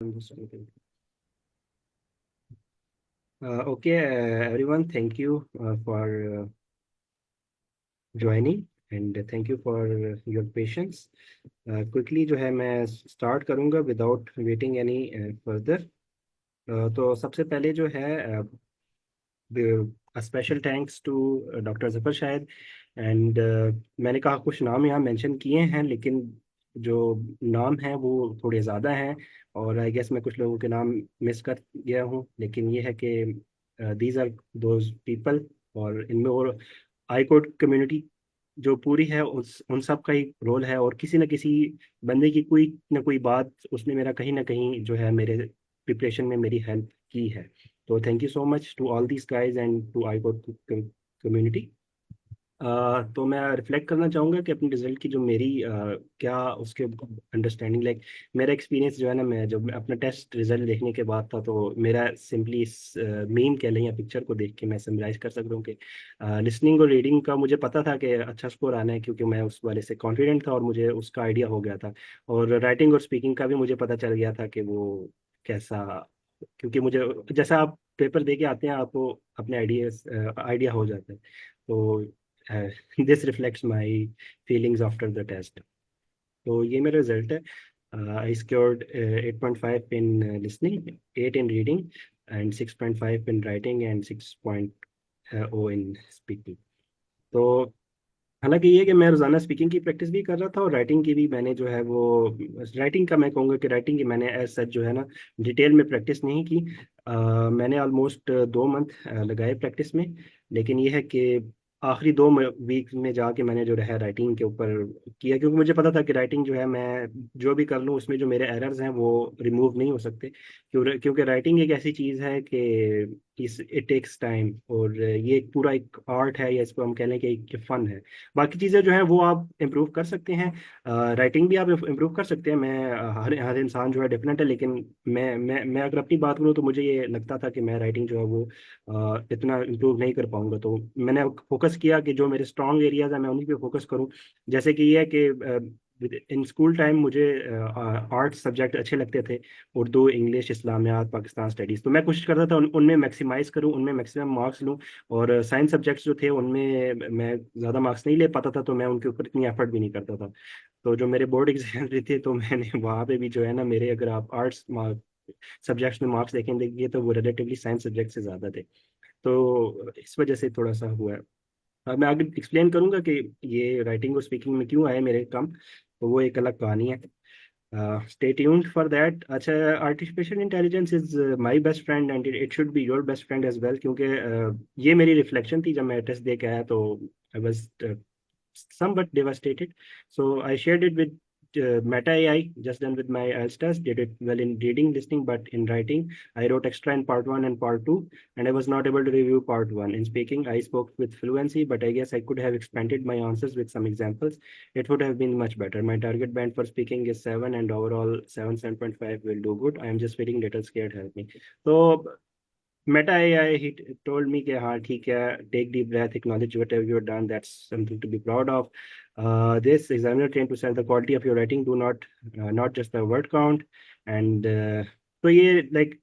I'm just waiting. Okay, everyone, thank you for joining and thank you for your patience. Quickly जो है मैं start करूंगा without waiting any further. तो सबसे पहले जो है special thanks to doctor Zafar Shahid and मैंने कहा कुछ नाम यहाँ मेंशन किए हैं लेकिन जो नाम हैं वो थोड़े ज़्यादा हैं और आई गेस मैं कुछ लोगों के नाम मिस कर गया हूँ लेकिन ये है कि दीज आर दोज पीपल और इनमें और आई कोड कम्युनिटी जो पूरी है उस उन सब का ही रोल है और किसी न किसी बंदे की कोई न कोई बात उसने मेरा कहीं ना कहीं जो है मेरे प्रिपरेशन में मेरी हेल्प की है। तो thank you so much to all these guys and to I code community. तो मैं रिफ्लेक्ट करना चाहूँगा कि अपने रिजल्ट की जो मेरी क्या उसके अंडरस्टैंडिंग लाइक मेरा एक्सपीरियंस जो है ना मैं जब मैं अपना टेस्ट रिजल्ट देखने के बाद था तो मेरा सिंपली इस मीम कह लें या पिक्चर को देख के मैं समराइज कर सकता हूँ कि लिसनिंग और रीडिंग का मुझे पता था कि अच्छा स्कोर आना है क्योंकि मैं उस वाले से कॉन्फिडेंट था और मुझे उसका आइडिया हो गया था। और राइटिंग और स्पीकिंग का भी मुझे पता चल गया था कि वो कैसा, क्योंकि मुझे जैसा आप पेपर दे के आते हैं आपको अपने आइडिया हो जाता है। तो this reflects my feelings after the test. तो ये मेरा रिजल्ट है। I scored 8.5 in listening, 8 in reading and 6.5 in writing and 6.0 in speaking. तो हालांकि ये है कि मैं रोजाना स्पीकिंग की प्रैक्टिस भी कर रहा था और राइटिंग की भी मैंने जो है वो राइटिंग का मैं कहूँगा कि राइटिंग की मैंने एज सच जो है ना डिटेल में प्रैक्टिस नहीं की। मैंने ऑलमोस्ट 2 मंथ लगाए प्रैक्टिस में। लेकिन ये है कि आखिरी 2 वीक में जाके मैंने जो है राइटिंग के ऊपर किया क्योंकि मुझे पता था कि राइटिंग जो है मैं जो भी कर लूँ उसमें जो मेरे एरर्स हैं वो रिमूव नहीं हो सकते। क्योंकि राइटिंग एक ऐसी चीज़ है कि इस इट टेक्स टाइम और ये एक पूरा एक आर्ट है या इसको हम कह लें कि एक फन है। बाकी चीज़ें जो हैं वो आप इम्प्रूव कर सकते हैं। राइटिंग भी आप इम्प्रूव कर सकते हैं। मैं हर हर इंसान जो है डिफरेंट है लेकिन मैं अगर अपनी बात करूँ तो मुझे ये लगता था कि मैं राइटिंग जो है वो इतना इम्प्रूव नहीं कर पाऊंगा। तो मैंने फोकस किया कि जो मेरे स्ट्रॉन्ग एरियाज हैं मैं उन्हीं पे फोकस करूँ। जैसे कि ये है कि इन स्कूल टाइम मुझे आर्ट्स सब्जेक्ट अच्छे लगते थे, उर्दू, इंग्लिश, इस्लामियात, पाकिस्तान स्टडीज़। तो मैं कोशिश करता था उनमें मैक्सिमाइज करूँ, उनमें मैक्सिमम मार्क्स लूँ। और साइंस सब्जेक्ट्स जो थे उनमें मैं ज़्यादा मार्क्स नहीं ले पाता था तो मैं उनके ऊपर इतनी एफर्ट भी नहीं करता था। तो जो मेरे बोर्ड एग्जाम भी थे तो मैंने वहाँ पे भी जो है ना मेरे अगर आप आर्ट्स सब्जेक्ट्स में मार्क्स देखेंगे तो वो रिलेटिवली साइंस सब्जेक्ट से ज़्यादा थे। तो इस वजह से थोड़ा सा हुआ है। अब मैं आगे एक्सप्लेन करूंगा कि ये राइटिंग और स्पीकिंग में क्यों आए मेरे कम, तो वो एक अलग कहानी है। Stay tuned for that. अच्छा, artificial intelligence is my best friend and it should be your best friend as well क्योंकि ये मेरी रिफ्लेक्शन थी जब मैं टेस्ट दे के आया तो I was somewhat devastated. So I shared it with Meta AI, just done with my IELTS test, did it well in reading, listening, but in writing, I wrote extra in part one and part two, and I was not able to review part one. In speaking, I spoke with fluency, but I guess I could have expanded my answers with some examples. It would have been much better. My target band for speaking is 7, and overall 7, 7.5 will do good. I am just feeling little scared, help me. So Meta AI, he told me कि हाँ ठीक है, take deep breath, acknowledge whatever you've done, that's something to be proud of. This examiner trained to sell the quality of your writing, do not just the word count. And तो ये like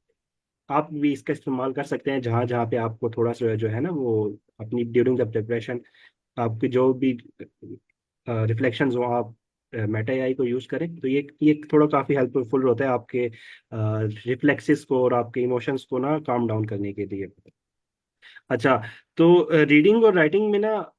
आप भी इसका इस्तेमाल कर सकते हैं जहाँ जहाँ पे आपको थोड़ा सा जो है ना वो अपनी ड्यूरिंग द प्रिपरेशन आपकी जो भी रिफ्लेक्शंस हो आप मेटा एआई को यूज करें तो ये थोड़ा काफी हेल्पफुल होता है आपके रिफ्लेक्सेस को और आपके इमोशंस को ना काम डाउन करने के लिए। अच्छा, तो रीडिंग और राइटिंग में ना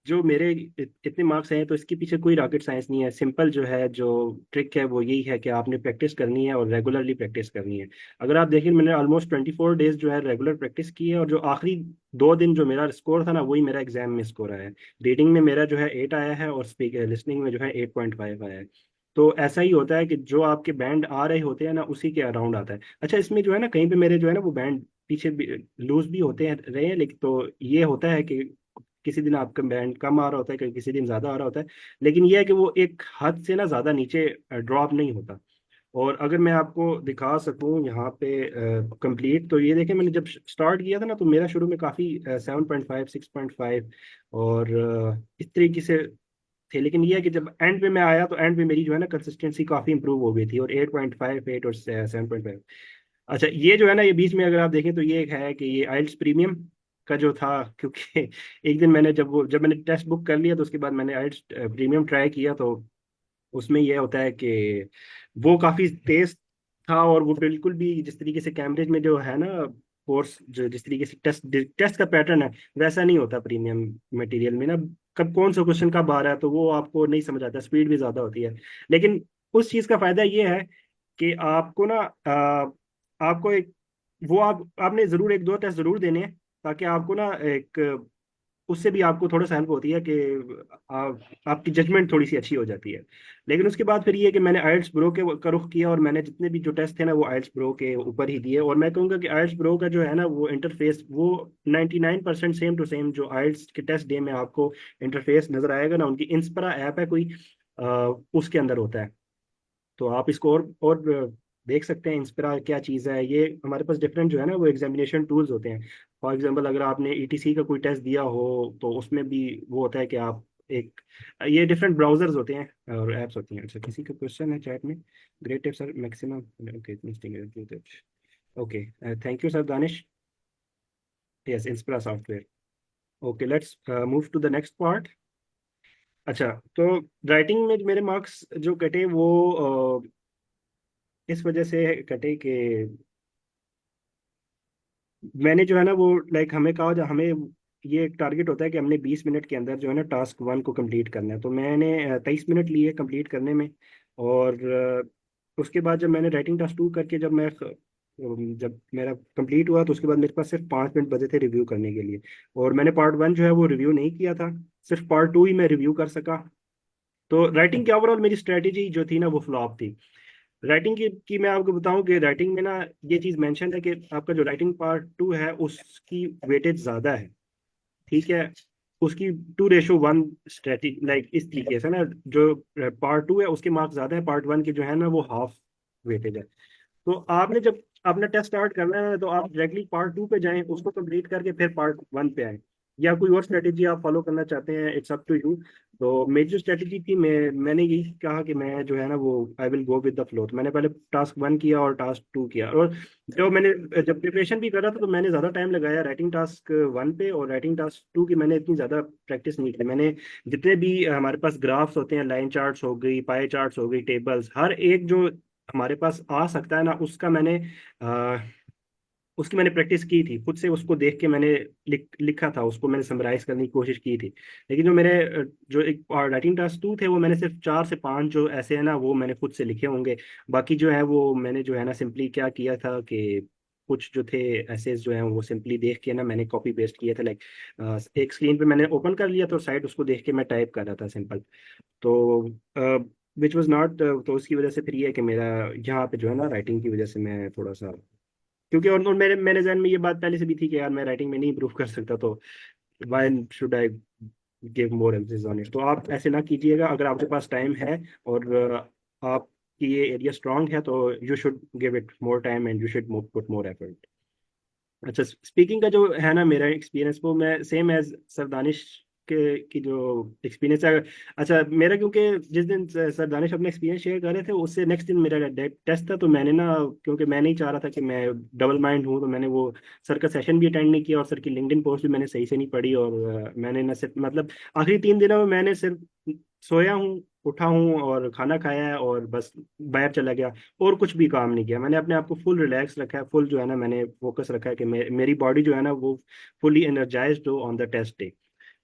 जो मेरे इतने मार्क्स हैं तो इसके पीछे कोई रॉकेट साइंस नहीं है। सिंपल जो है जो ट्रिक है वो यही है कि आपने प्रैक्टिस करनी है और रेगुलरली प्रैक्टिस करनी है। अगर आप देखिए मैंने ऑलमोस्ट 24 डेज जो है रेगुलर प्रैक्टिस की है और जो आखिरी 2 दिन जो मेरा स्कोर था ना वही मेरा एग्जाम में स्कोर आया है। रीडिंग में मेरा जो है 8 आया है और लिसनिंग में जो है 8.5 आया है। तो ऐसा ही होता है कि जो आपके बैंड आ रहे होते हैं ना उसी के अराउंड आता है। अच्छा, इसमें जो है ना कहीं पे मेरे जो है ना वो बैंड पीछे लूज भी होते हैं रहे हैं लेकिन तो ये होता है कि किसी दिन आपका बैंड कम आ रहा होता है किसी दिन ज्यादा आ रहा होता है। लेकिन यह है कि वो एक हद से ना ज्यादा नीचे ड्रॉप नहीं होता। और अगर मैं आपको दिखा सकूं यहाँ पे कंप्लीट, तो ये देखें मैंने जब स्टार्ट किया था ना तो मेरा शुरू में काफ़ी 7.5, 6.5 और इस तरीके से थे, लेकिन ये है कि जब एंड पे मैं आया तो एंड पे मेरी जो है ना कंसिस्टेंसी काफ़ी इंप्रूव हो गई थी, और 8.5, 8 और 7.5। अच्छा, ये जो है ना, ये बीच में अगर आप देखें तो ये एक है कि ये आइल्स प्रीमियम का जो था, क्योंकि एक दिन मैंने जब मैंने टेस्ट बुक कर लिया तो उसके बाद मैंने आइल्स प्रीमियम ट्राई किया, तो उसमें यह होता है कि वो काफ़ी तेज था, और वो बिल्कुल भी जिस तरीके से कैम्ब्रिज में जो है ना कोर्स, जो जिस तरीके से टेस्ट टेस्ट का पैटर्न है, वैसा नहीं होता प्रीमियम मटेरियल में ना। कब कौन सा क्वेश्चन कब आ रहा है तो वो आपको नहीं समझ आता, स्पीड भी ज़्यादा होती है। लेकिन उस चीज़ का फायदा ये है कि आपको ना आपको एक वो आपने ज़रूर एक दो टेस्ट ज़रूर देने हैं, ताकि आपको ना एक उससे भी आपको थोड़ा सा हेल्प होती है कि आपकी जजमेंट थोड़ी सी अच्छी हो जाती है। लेकिन उसके बाद फिर ये है कि मैंने आइल्स ब्रो के का रुख किया, और मैंने जितने भी जो टेस्ट थे ना वो आइल्स ब्रो के ऊपर ही दिए, और मैं कहूँगा कि आइल्स ब्रो का जो है ना वो इंटरफेस वो 99% सेम टू सेम जो आइल्स के टेस्ट डे में आपको इंटरफेस नजर आएगा ना, उनकी इंस्परा ऐप है कोई, उसके अंदर होता है। तो आप इसको और देख सकते हैं इंस्पिरा क्या चीज़ है। ये हमारे पास डिफरेंट जो है ना वो एग्जामिनेशन टूल्स होते हैं। फॉर एग्जांपल अगर आपने ईटीसी का कोई टेस्ट दिया हो तो उसमें भी वो होता है कि आप एक, ये डिफरेंट ब्राउजर्स होते हैं और एप्स होती हैं। अच्छा, किसी का क्वेश्चन है चैट में? Great tips are maximum. Okay, thank you sir Danish. Yes, Inspira software. Okay, let's move to the next part. अच्छा, तो राइटिंग में मेरे मार्क्स जो कटे वो इस वजह से कटे कि मैंने जो है ना वो लाइक हमें कहा जा हमें ये एक टारगेट होता है कि हमने 20 मिनट के अंदर जो है ना टास्क 1 को कंप्लीट करना है, तो मैंने 23 मिनट लिए कंप्लीट करने में। और उसके बाद जब मैंने राइटिंग टास्क 2 करके जब मेरा कंप्लीट हुआ तो उसके बाद मेरे पास सिर्फ 5 मिनट बचे थे रिव्यू करने के लिए, और मैंने पार्ट 1 जो है वो रिव्यू नहीं किया था, सिर्फ पार्ट 2 ही मैं रिव्यू कर सका। तो राइटिंग की ओवरऑल मेरी स्ट्रेटेजी जो थी ना वो फ्लॉप थी। राइटिंग की मैं आपको बताऊं कि राइटिंग में ना ये चीज़ मेंशन है कि आपका जो राइटिंग पार्ट 2 है उसकी वेटेज ज़्यादा है, ठीक है। उसकी 2:1 स्ट्रेटेजी लाइक इस तरीके से ना, जो पार्ट 2 है उसके मार्क्स ज़्यादा है, पार्ट 1 के जो है ना वो हाफ वेटेज है। तो आपने जब अपना टेस्ट स्टार्ट करना है तो आप डायरेक्टली पार्ट 2 पे जाएं, उसको कंप्लीट करके फिर पार्ट 1 पे आए, या कोई और स्ट्रेटेजी आप फॉलो करना चाहते हैं, इट्स अप टू यू। तो मेरी जो स्ट्रेटेजी थी, मैंने यही कहा कि मैं जो है ना वो I will go with the flow. तो मैंने पहले टास्क 1 किया और टास्क 2 किया, और जब प्रिपरेशन भी कर रहा था तो मैंने ज़्यादा टाइम लगाया राइटिंग टास्क 1 पे, और राइटिंग टास्क 2 की मैंने इतनी ज़्यादा प्रैक्टिस नहीं की। मैंने जितने भी हमारे पास ग्राफ्स होते हैं, लाइन चार्ट्स हो गई, पाई चार्ट्स हो गई, टेबल्स, हर एक जो हमारे पास आ सकता है ना अ, उसकी मैंने प्रैक्टिस की थी खुद से, उसको देख के मैंने लिखा था, उसको मैंने समराइज करने की कोशिश की थी। लेकिन जो मेरे जो एक राइटिंग टास्क 2 थे वो मैंने सिर्फ 4 से 5 जो ऐसे है ना वो मैंने खुद से लिखे होंगे। बाकी जो है वो मैंने जो है ना सिंपली क्या किया था कि कुछ जो थे ऐसे जो है वो सिंपली देख के ना मैंने कॉपी पेस्ट किया था, लाइक एक स्क्रीन पे मैंने ओपन कर लिया तो साइड उसको देख के मैं टाइप कर रहा था सिंपल। तो विच वॉज नॉट, तो उसकी वजह से फिर ये है कि मेरा यहाँ पे जो है ना राइटिंग की वजह से मैं थोड़ा सा, क्योंकि और मेरे मेरे जहन में ये बात पहले से भी थी कि यार मैं राइटिंग में नहीं इंप्रूव कर सकता, तो why should I give more emphasis on it. तो आप ऐसे ना कीजिएगा, अगर आपके पास टाइम है और आपकी ये एरिया स्ट्रांग है तो you should give it more time and you should put more effort. अच्छा, स्पीकिंग का जो है ना मेरा एक्सपीरियंस वो मैं सेम एज सर दानिश के की जो एक्सपीरियंस है। अच्छा, मेरा क्योंकि जिस दिन सर दानिश अपना एक्सपीरियंस शेयर कर रहे थे उससे नेक्स्ट दिन मेरा टेस्ट था, तो मैंने ना, क्योंकि मैं नहीं चाह रहा था कि मैं डबल माइंड हूँ, तो मैंने वो सर का सेशन भी अटेंड नहीं किया और सर की लिंक्डइन पोस्ट भी मैंने सही से नहीं पढ़ी, और मैंने ना सिर्फ मतलब आखिरी 3 दिनों में मैंने सिर्फ सोया हूँ, उठा हूँ और खाना खाया है और बस बाहर चला गया, और कुछ भी काम नहीं किया। मैंने अपने आप को फुल रिलैक्स रखा है, फुल जो है ना मैंने फोकस रखा है कि मेरी बॉडी जो है ना वो फुली एनर्जाइज्ड हो ऑन द टेस्ट डे।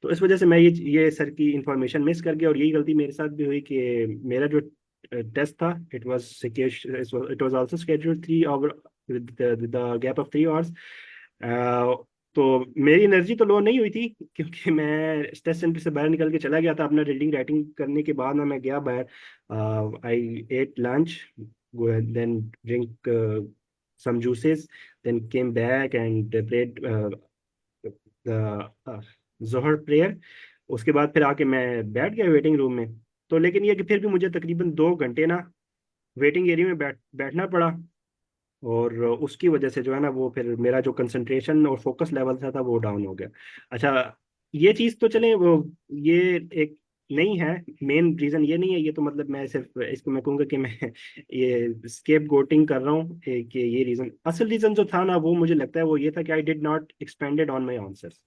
तो इस वजह से मैं ये सर की इंफॉर्मेशन मिस कर गया, और यही गलती मेरे साथ भी हुई कि मेरा जो टेस्ट था it was also scheduled 3 hour with the gap of 3 hours. तो मेरी एनर्जी तो लो नहीं हुई थी, क्योंकि मैं टेस्ट सेंटर से बाहर निकल के चला गया था अपना रीडिंग राइटिंग करने के बाद ना, मैं गया बाहर, I ate lunch, then drink some juices, then came back and prayed the Zuhr prayer. उसके बाद फिर आके मैं बैठ गया वेटिंग रूम में। तो लेकिन ये कि फिर भी मुझे तकरीबन 2 घंटे ना वेटिंग एरिया में बैठना पड़ा, और उसकी वजह से जो है ना वो फिर मेरा जो कंसंट्रेशन और फोकस लेवल था वो डाउन हो गया। अच्छा, ये चीज़ तो चले वो, ये एक नहीं है, मेन रीजन ये नहीं है, ये तो मतलब मैं सिर्फ इसको मैं कहूँगा कि मैं ये स्केप गोटिंग कर रहा हूँ कि ये रीजन, असल रीजन जो था ना वो मुझे लगता है वो ये था कि I did not expanded on my answers.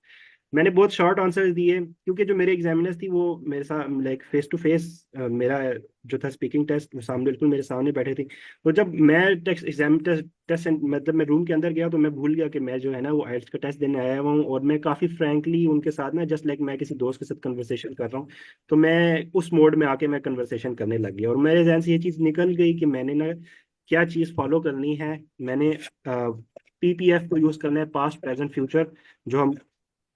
मैंने बहुत शॉर्ट आंसर्स दिए क्योंकि जो मेरे एग्जामिनर्स थी वो मेरे साथ लाइक फेस टू फेस, मेरा जो था स्पीकिंग टेस्ट, वो सामने बिल्कुल मेरे सामने बैठे थे। तो जब मैं टेस्ट एग्जाम टेस्ट टेस्ट मतलब मैं रूम के अंदर गया तो मैं भूल गया कि मैं जो है ना वो आइल्स का टेस्ट देने आया हुआ हूँ, और मैं काफ़ी फ्रैंकली उनके साथ ना जस्ट लाइक मैं किसी दोस्त के साथ कन्वर्सेशन कर रहा हूँ। तो मैं उस मोड में आके मैं कन्वर्सेशन करने लग गया और मेरे जहन से ये चीज़ निकल गई कि मैंने ना क्या चीज़ फॉलो करनी है। मैंने पीपीएफ को यूज़ करना है, पास्ट प्रेजेंट फ्यूचर जो हम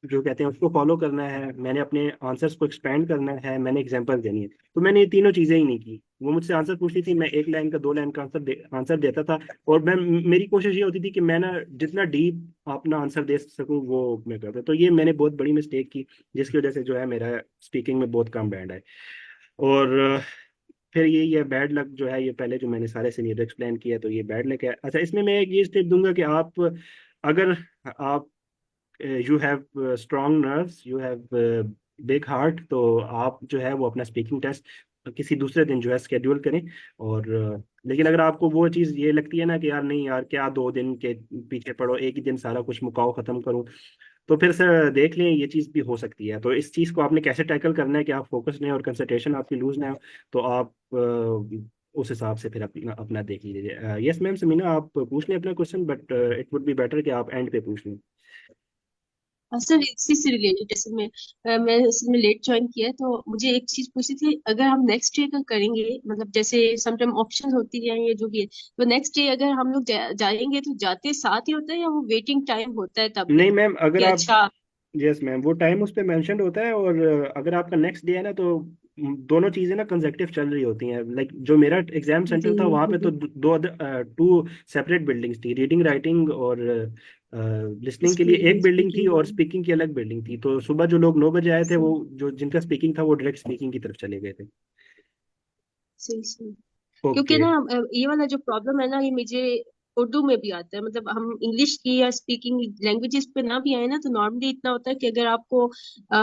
जो कहते हैं उसको फॉलो करना है, मैंने अपने आंसर्स को एक्सपेंड करना है, मैंने एग्जांपल देनी है। तो मैंने ये तीनों चीजें ही नहीं की। वो मुझसे आंसर पूछती थी, मैं एक लाइन का दो लाइन का आंसर देता था। और मैं मेरी कोशिश ये होती थी कि मैं ना जितना डीप अपना आंसर दे सकूं वो मैं करता। तो ये मैंने बहुत बड़ी मिस्टेक की जिसकी वजह से जो है मेरा स्पीकिंग में बहुत कम बैंड है। और फिर ये बैड लक जो है, ये पहले जो मैंने सारे सीनियर एक्सप्लेन किया, तो ये बैड लक है। अच्छा, इसमें मैं एक ये टिप दूंगा कि आप अगर आप you have strong nerves, you have big heart, तो आप जो है वो अपना स्पीकिंग टेस्ट किसी दूसरे दिन जो है स्केड्यूल करें। और लेकिन अगर आपको वो चीज़ ये लगती है ना कि यार नहीं यार क्या 2 दिन के पीछे पड़ो, एक ही दिन सारा कुछ मुकाओ ख़त्म करूं, तो फिर सर देख लें, ये चीज़ भी हो सकती है। तो इस चीज़ को आपने कैसे टैकल करना है कि आप फोकस नहीं और कंसंट्रेशन आपकी लूज ना हो। तो आप उस हिसाब से फिर अपना अपना देख लीजिए। यस मैम समीना, आप पूछ लें अपना question, but it would be better कि आप एंड पे पूछ लें। सर इसी से रिलेटेड, जैसे मैं इसमें लेट ज्वाइन किया है, तो मुझे एक चीज पूछी थी, अगर हम नेक्स्ट डे का करेंगे, मतलब जैसे समटाइम ऑप्शन होती है या जो भी है, तो नेक्स्ट डे अगर हम लोग जाएंगे तो जाते साथ ही होता है या वो वेटिंग टाइम होता है तब नहीं भी मैम, अगर कि आप, अच्छा। यस मैम, वो टाइम उस पर मैंशन होता है। और अगर आपका नेक्स्ट डे है ना, तो दोनों चीजें ना कंसेक्टिव चल रही होती हैं। लाइक जो मेरा एग्जाम जी सेंटर था वहां पे तो जी। दो टू सेपरेट बिल्डिंग्स थी, रीडिंग राइटिंग और लिसनिंग के लिए एक बिल्डिंग थी स्पीकिंग और वाली। स्पीकिंग की अलग बिल्डिंग थी। तो सुबह जो लोग 9 बजे आए थे वो सही जो जिनका स्पीकिंग था वो डायरेक्ट स्पीकिंग की तरफ चले गए थे। सही सही। क्योंकि ओके। ना ये वाला जो प्रॉब्लम है ना, ये मुझे उर्दू में भी आता है। मतलब हम इंग्लिश की या स्पीकिंग लैंग्वेजेस पे ना भी आए ना, तो नॉर्मली इतना होता है कि अगर आपको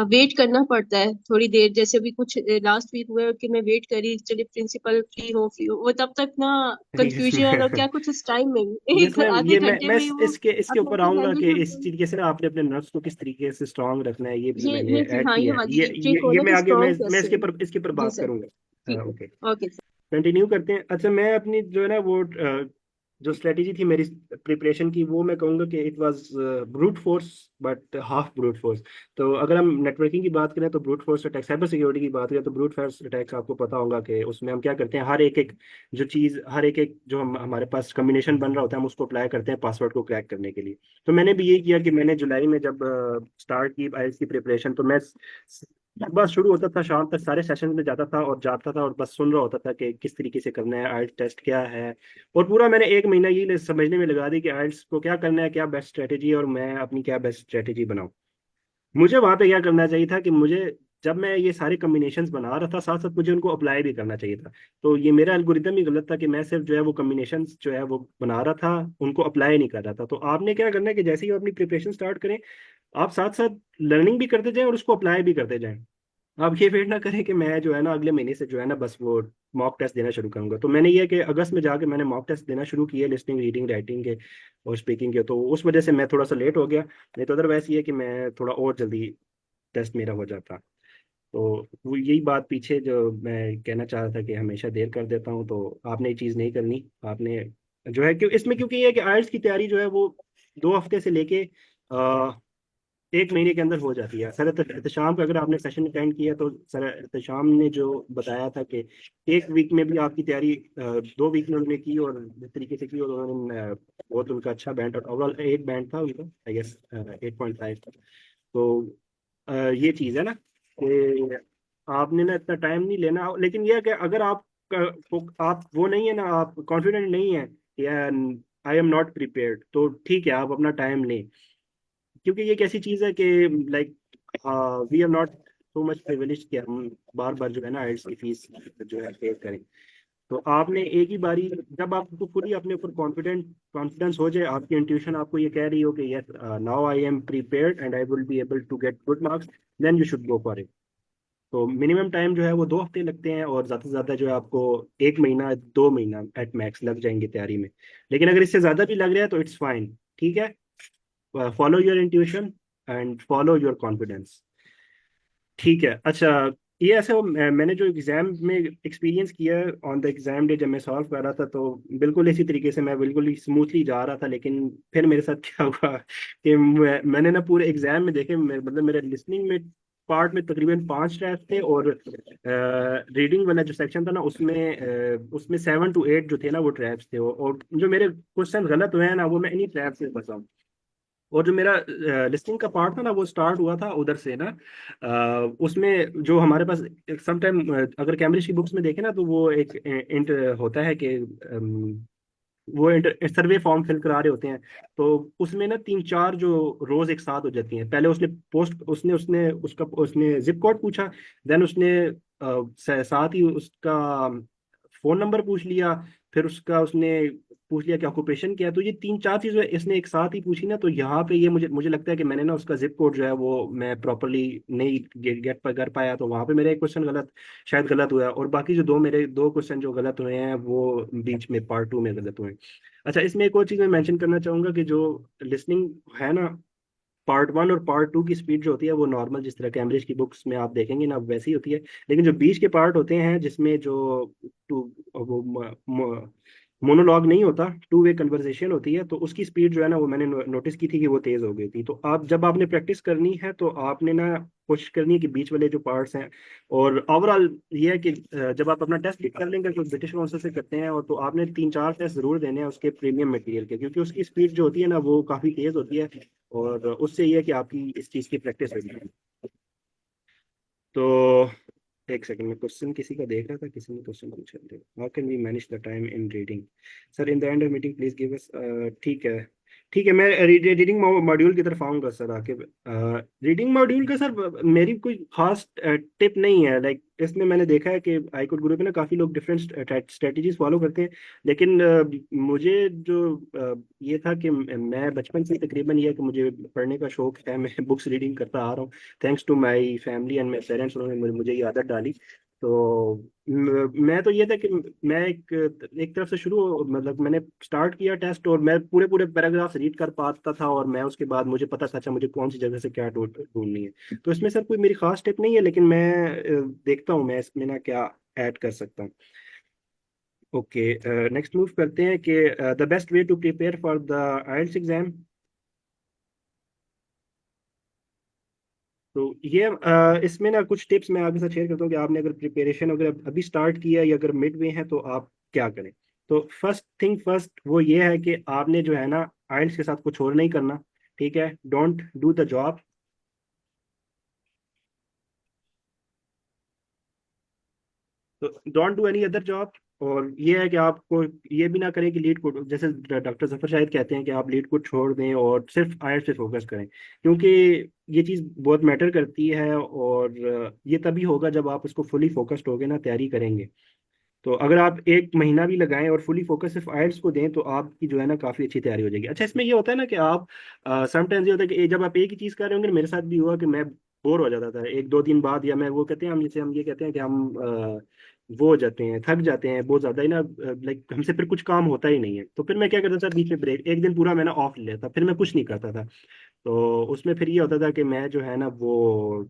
वेट करना पड़ता है थोड़ी देर, जैसे अभी कुछ लास्ट वीक हुआ कि मैं वेट करी, चलिए प्रिंसिपल फ्री हो वो तब तक ना यस कंफ्यूजन और मैम। क्या कुछ उस टाइम में भी यस एक मैम, आधे ये घंटे मैं में ही वो इसके अपना ऊपर अपनी आऊंगा लैंग्वेज कि में इस तरीके से ना आपने अपने नर्व्स को किस तरीके से स्ट्रांग रखना है, ये भी मैंने ये ऐड हाँ, ये किया है। हमारी एक ट्रिक हो ये ना मैं कि आगे स्ट्रॉन्ग मैं कैसे। इसके ऊपर जी बात सर। करूंगा। ठीक है। Okay, okay sir. कंटिन्यू करते हैं। अच्छा, मैं अपनी जो है ना वो जो स्ट्रेटेजी थी मेरी प्रिपरेशन की, वो मैं कहूँगा कि it was brute force but half brute force. तो अगर हम नेटवर्किंग की बात करें तो brute force attack, cyber security की बात करें तो ब्रूट फोर्स अटैक्स आपको पता होगा कि उसमें हम क्या करते हैं, हर एक एक जो चीज़, हर एक एक जो हमारे पास कम्बिनेशन बन रहा होता है, हम उसको अप्लाई करते हैं पासवर्ड को क्रैक करने के लिए। तो मैंने भी यही किया कि मैंने जुलाई में जब स्टार्ट की आईएलटीएस की प्रिपरेशन, तो मैं बस शुरू होता था शाम तक सारे सेशन में जाता था और जाता था और बस सुन रहा होता था कि किस तरीके से करना है, आइल्स टेस्ट क्या है। और पूरा मैंने एक महीना ये समझने में लगा दी कि आइल्स को क्या करना है, क्या बेस्ट स्ट्रेटेजी है और मैं अपनी क्या बेस्ट स्ट्रेटेजी बनाऊं। मुझे वहां पे क्या करना चाहिए था कि मुझे, जब मैं ये सारे कॉम्बिनेशंस बना रहा था साथ साथ मुझे उनको अप्लाई भी करना चाहिए था। तो ये मेरा एल्गोरिदम ही गलत था कि मैं सिर्फ जो है वो कॉम्बिनेशंस जो है वो बना रहा था, उनको अप्लाई नहीं कर रहा था। तो आपने क्या करना है कि जैसे ही आप अपनी प्रिपरेशन स्टार्ट करें, आप साथ साथ लर्निंग भी करते जाएं और उसको अप्लाई भी करते जाएं। आप ये वेट ना करें कि मैं जो है ना अगले महीने से जो है ना बस वो मॉक टेस्ट देना शुरू करूंगा। तो मैंने ये कि अगस्त में जाके मैंने मॉक टेस्ट देना शुरू किए, लिसनिंग रीडिंग राइटिंग के और स्पीकिंग के। तो उस वजह से मैं थोड़ा सा लेट हो गया, नहीं तो अदरवाइज ये कि मैं थोड़ा और जल्दी टेस्ट मेरा हो जाता। तो वो यही बात पीछे जो मैं कहना चाह रहा था कि हमेशा देर कर देता हूँ, तो आपने ये चीज़ नहीं करनी। आपने जो है क्यों इसमें, क्योंकि ये है कि आइल्स की तैयारी जो है वो 2 हफ्ते से लेके एक महीने के अंदर हो जाती है। सर एहतशाम का अगर आपने सेशन अटेंड किया तो सर एहतशाम ने जो बताया था कि एक वीक में भी आपकी तैयारी 2 वीक में उन्होंने की और जिस तरीके से की, और उन्होंने बहुत उनका अच्छा बैंड, ओवरऑल 8 बैंड था उनका, आई गेस 8.5 था। तो ये चीज़ है ना कि आपने ना इतना टाइम नहीं लेना, लेकिन यह है कि अगर आप वो नहीं है ना, आप कॉन्फिडेंट नहीं है या आई एम नॉट प्रिपेयर्ड, तो ठीक है आप अपना टाइम लें। क्योंकि ये एक ऐसी चीज है कि like we are not so much privilege कि हम बार बार जो है ना आइल्स की फीस जो है पे करें। तो आपने एक ही बारी, जब आपको खुद ही अपने ऊपर कॉन्फिडेंस हो जाए, आपकी इंट्यूशन आपको ये कह रही हो कि yes now I am prepared and I will be able to get good marks, then you should go for it. तो मिनिमम टाइम जो है वो 2 हफ्ते लगते हैं, और ज़्यादा से ज़्यादा जो है आपको 1 महीना 2 महीना एट मैक्स लग जाएंगे तैयारी में। लेकिन अगर इससे ज़्यादा भी लग रहा है तो इट्स फाइन, ठीक है। Follow your intuition and follow your confidence. ठीक है। अच्छा, ये ऐसे मैंने जो एग्जाम में एक्सपीरियंस किया ऑन द एग्जाम डे, जब मैं सॉल्व कर रहा था तो बिल्कुल इसी तरीके से मैं बिल्कुल ही स्मूथली जा रहा था, लेकिन फिर मेरे साथ क्या हुआ कि मैंने ना पूरे एग्जाम में देखे, मतलब मेरे लिसनिंग में पार्ट में तकरीबन 5 ट्रैक्स थे, और रीडिंग वाला जो सेक्शन था ना उसमें 7 to 8 जो थे ना वो ट्रैप्स थे, और जो मेरे क्वेश्चन गलत हुए हैं ना वो मैं इन्हीं ट्रैप से फंसा हूँ। और जो मेरा लिस्टिंग का पार्ट था ना वो स्टार्ट हुआ था उधर से ना, उसमें जो हमारे पास समटाइम, अगर कैम्ब्रिज की बुक्स में देखें ना तो वो एक इंट होता है कि वो सर्वे फॉर्म फिल करा रहे होते हैं, तो उसमें ना 3 4 जो रोज एक साथ हो जाती हैं। पहले उसने पोस्ट उसने उसने उसका उसने जिप कोड पूछा, देन उसने साथ ही उसका फोन नंबर पूछ लिया, फिर उसका उसने पूछ लिया कि ऑक्यूपेशन क्या है। तो ये 3 4 चीजें इसने एक साथ ही पूछी ना, तो यहाँ पे ये मुझे मुझे लगता है कि मैंने ना उसका जिप कोड जो है वो मैं प्रॉपरली नहीं गेट पर कर पाया, तो वहां पे मेरा एक क्वेश्चन गलत शायद गलत हुआ, और बाकी जो मेरे दो क्वेश्चन जो गलत हुए हैं वो बीच में पार्ट 2 में गलत हुए हैं। अच्छा, इसमें एक और चीज़ मैं मेंशन करना चाहूंगा कि जो लिसनिंग है ना, पार्ट 1 और पार्ट 2 की स्पीड जो होती है वो नॉर्मल जिस तरह कैम्ब्रिज की बुक्स में आप देखेंगे ना वैसी होती है। लेकिन जो बीच के पार्ट होते हैं जिसमें जो टू वो मोनोलॉग नहीं होता, 2 वे कन्वर्सेशन होती है, तो उसकी स्पीड जो है ना वो मैंने नोटिस की थी कि वो तेज हो गई थी। तो आप जब आपने प्रैक्टिस करनी है तो आपने ना कोशिश करनी है कि बीच वाले जो पार्ट्स हैं, और ओवरऑल ये है कि जब आप अपना टेस्ट कर लेंगे तो ब्रिटिश काउंसिल से करते हैं, और तो आपने 3 4 टेस्ट जरूर देने हैं उसके प्रीमियम मटेरियल के, क्योंकि उसकी स्पीड जो होती है ना वो काफी तेज होती है, और उससे ये है कि आपकी इस चीज़ की प्रैक्टिस होगी। तो एक सेकंड में क्वेश्चन किसी का देख रहा था, किसी ने क्वेश्चन पूछा थे, how can we manage the time in reading sir in the end of meeting please give us. ठीक है, ठीक है, मैं रीडिंग मॉड्यूल की तरफ आऊंगा सर आके। रीडिंग मॉड्यूल का सर मेरी कोई खास टिप नहीं है, लाइक इसमें मैंने देखा है कि आईकोड ग्रुप में ना काफ़ी लोग डिफरेंट स्ट्रेटजीज फॉलो करते हैं, लेकिन मुझे जो ये था कि मैं बचपन से ही तकरीबन ये है कि मुझे पढ़ने का शौक है, मैं बुक्स रीडिंग करता आ रहा हूँ, thanks to my family and my parents, उन्होंने मुझे ये आदत डाली। तो मैं तो ये था कि मैं एक तरफ से शुरू, मतलब मैंने स्टार्ट किया टेस्ट, और मैं पूरे पूरे पैराग्राफ्स रीड कर पाता था, और मैं उसके बाद मुझे पता था अच्छा मुझे कौन सी जगह से क्या ढूंढनी है। तो इसमें सर कोई मेरी खास टिप नहीं है, लेकिन मैं देखता हूँ मैं इसमें ना क्या ऐड कर सकता हूँ। ओके, नेक्स्ट मूव करते हैं कि the best way to prepare for the IELTS exam. तो ये इसमें ना कुछ टिप्स मैं आपके साथ शेयर करता हूँ कि आपने अगर प्रिपरेशन अगर अभी स्टार्ट किया या अगर मिड वे है तो आप क्या करें। तो फर्स्ट थिंग फर्स्ट वो ये है कि आपने जो है ना आइल्स के साथ कुछ और नहीं करना, ठीक है। डोंट डू द जॉब, तो don't do any other job. और ये है कि आपको ये भी ना करें कि लीड कोड, जैसे डॉक्टर जफर शाहिद कहते हैं कि आप लीड कोड छोड़ दें और सिर्फ आयल्स पे फोकस करें, क्योंकि ये चीज़ बहुत मैटर करती है, और ये तभी होगा जब आप उसको फुली फोकस्ड होगे ना तैयारी करेंगे। तो अगर आप 1 महीना भी लगाएं और फुली फोकस सिर्फ आइल्स को दें तो आपकी जो है ना काफ़ी अच्छी तैयारी हो जाएगी। अच्छा, इसमें ये होता है ना कि आप समटाइम्स ये होता है कि जब आप एक ही चीज़ कर रहे होंगे, मेरे साथ भी हुआ कि मैं बोर हो जाता था 1 2 दिन बाद, या मैं वो कहते हैं हम ये कहते हैं कि हम वो हो जाते हैं, थक जाते हैं बहुत ज़्यादा ही ना, लाइक हमसे फिर कुछ काम होता ही नहीं है। तो फिर मैं क्या करता था, बीच में ब्रेक एक दिन पूरा मैंने ऑफ ले लिया था, फिर मैं कुछ नहीं करता था। तो उसमें फिर ये होता था कि मैं जो है ना वो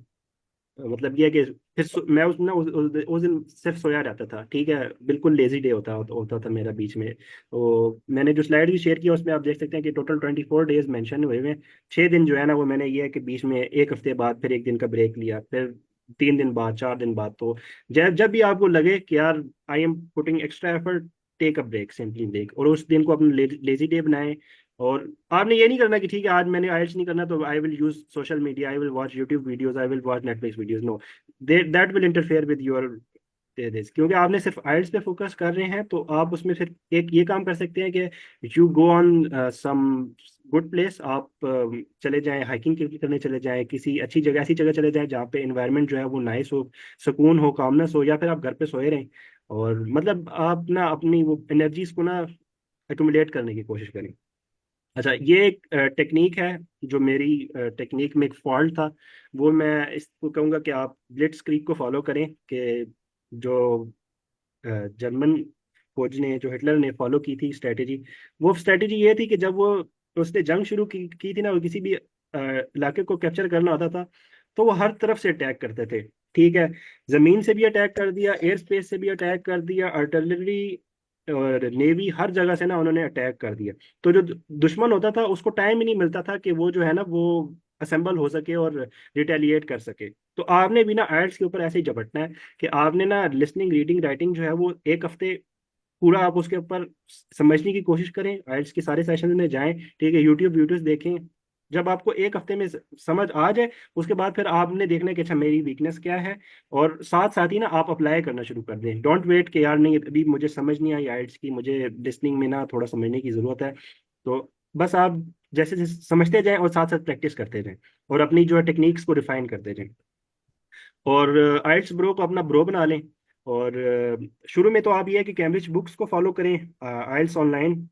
मतलब ये है कि फिर मैं उस दिन सिर्फ सोया रहता था, ठीक है, बिल्कुल लेजी डे होता था मेरा बीच में। तो मैंने जो स्लाइड भी शेयर किया उसमें आप देख सकते हैं कि टोटल 24 डेज मेंशन हुए हुए हैं। 6 दिन जो है ना वो मैंने ये है कि बीच में एक हफ्ते बाद फिर एक दिन का ब्रेक लिया, फिर 3 दिन बाद 4 दिन बाद। तो जब जब भी आपको लगे कि यार I am putting extra effort, take a break, simply break, और उस दिन को अपना लेजी डे बनाएं। और आपने ये नहीं करना कि ठीक है आज मैंने आइल्स नहीं करना तो I will use social media, I will watch YouTube videos, I will watch Netflix videos. No, that will interfere with your this, क्योंकि आपने सिर्फ आइल्स पे फोकस कर रहे हैं। तो आप उसमें फिर एक ये काम कर सकते हैं कि you go on some good place, आप चले जाएं हाइकिंग करने, चले जाएं किसी अच्छी जगह, ऐसी जगह चले जाएं जहाँ पे इन्वायरमेंट जो है वो नाइस हो, सुकून हो, कामनेस हो, या फिर आप घर पे सोए रहें, और मतलब आप ना अपनी वो एनर्जीज को ना एक्युमुलेट करने की कोशिश करें। अच्छा, ये एक टेक्निक है, जो मेरी टेक्निक में एक फॉल्ट था, वो मैं इसको कहूँगा कि आप ब्लिट्स क्रीक को फॉलो करें। कि जो जर्मन फौज ने, जो हिटलर ने फॉलो की थी स्ट्रेटेजी, वो स्ट्रेटेजी ये थी कि जब वो उसने जंग शुरू की थी ना, वो किसी भी इलाके को कैप्चर करना होता था, तो वो हर तरफ से अटैक करते थे। ठीक है, जमीन से भी अटैक कर दिया, एयर स्पेस से भी अटैक कर दिया, आर्टिलरी और नेवी, हर जगह से ना उन्होंने अटैक कर दिया। तो जो दुश्मन होता था उसको टाइम ही नहीं मिलता था कि वो जो है ना वो असेंबल हो सके और रिटेलिएट कर सके। तो आपने भी ना आयल्स के ऊपर ऐसे ही झपटना है कि आपने ना लिसनिंग, रीडिंग, राइटिंग जो है वो एक हफ्ते पूरा आप उसके ऊपर समझने की कोशिश करें। आइल्स के सारे सेशन में जाएं, ठीक है, यूट्यूब वीडियोस देखें। जब आपको एक हफ्ते में समझ आ जाए, उसके बाद फिर आपने देखना है कि अच्छा मेरी वीकनेस क्या है, और साथ साथ ही ना आप अप्लाई करना शुरू कर दें। डोंट वेट कि यार नहीं अभी मुझे समझ नहीं आई आइल्स की, मुझे लिसनिंग में ना थोड़ा समझने की जरूरत है। तो बस आप जैसे जैसे समझते जाएं और साथ साथ प्रैक्टिस करते जाएं, और अपनी जो है टेक्निक्स को रिफाइन करते जाएं। और आइल्स ब्रो को अपना ब्रो बना लें। और शुरू में तो आप ये है कि कैम्ब्रिज बुक्स को फॉलो करें, आइल्स ऑनलाइन,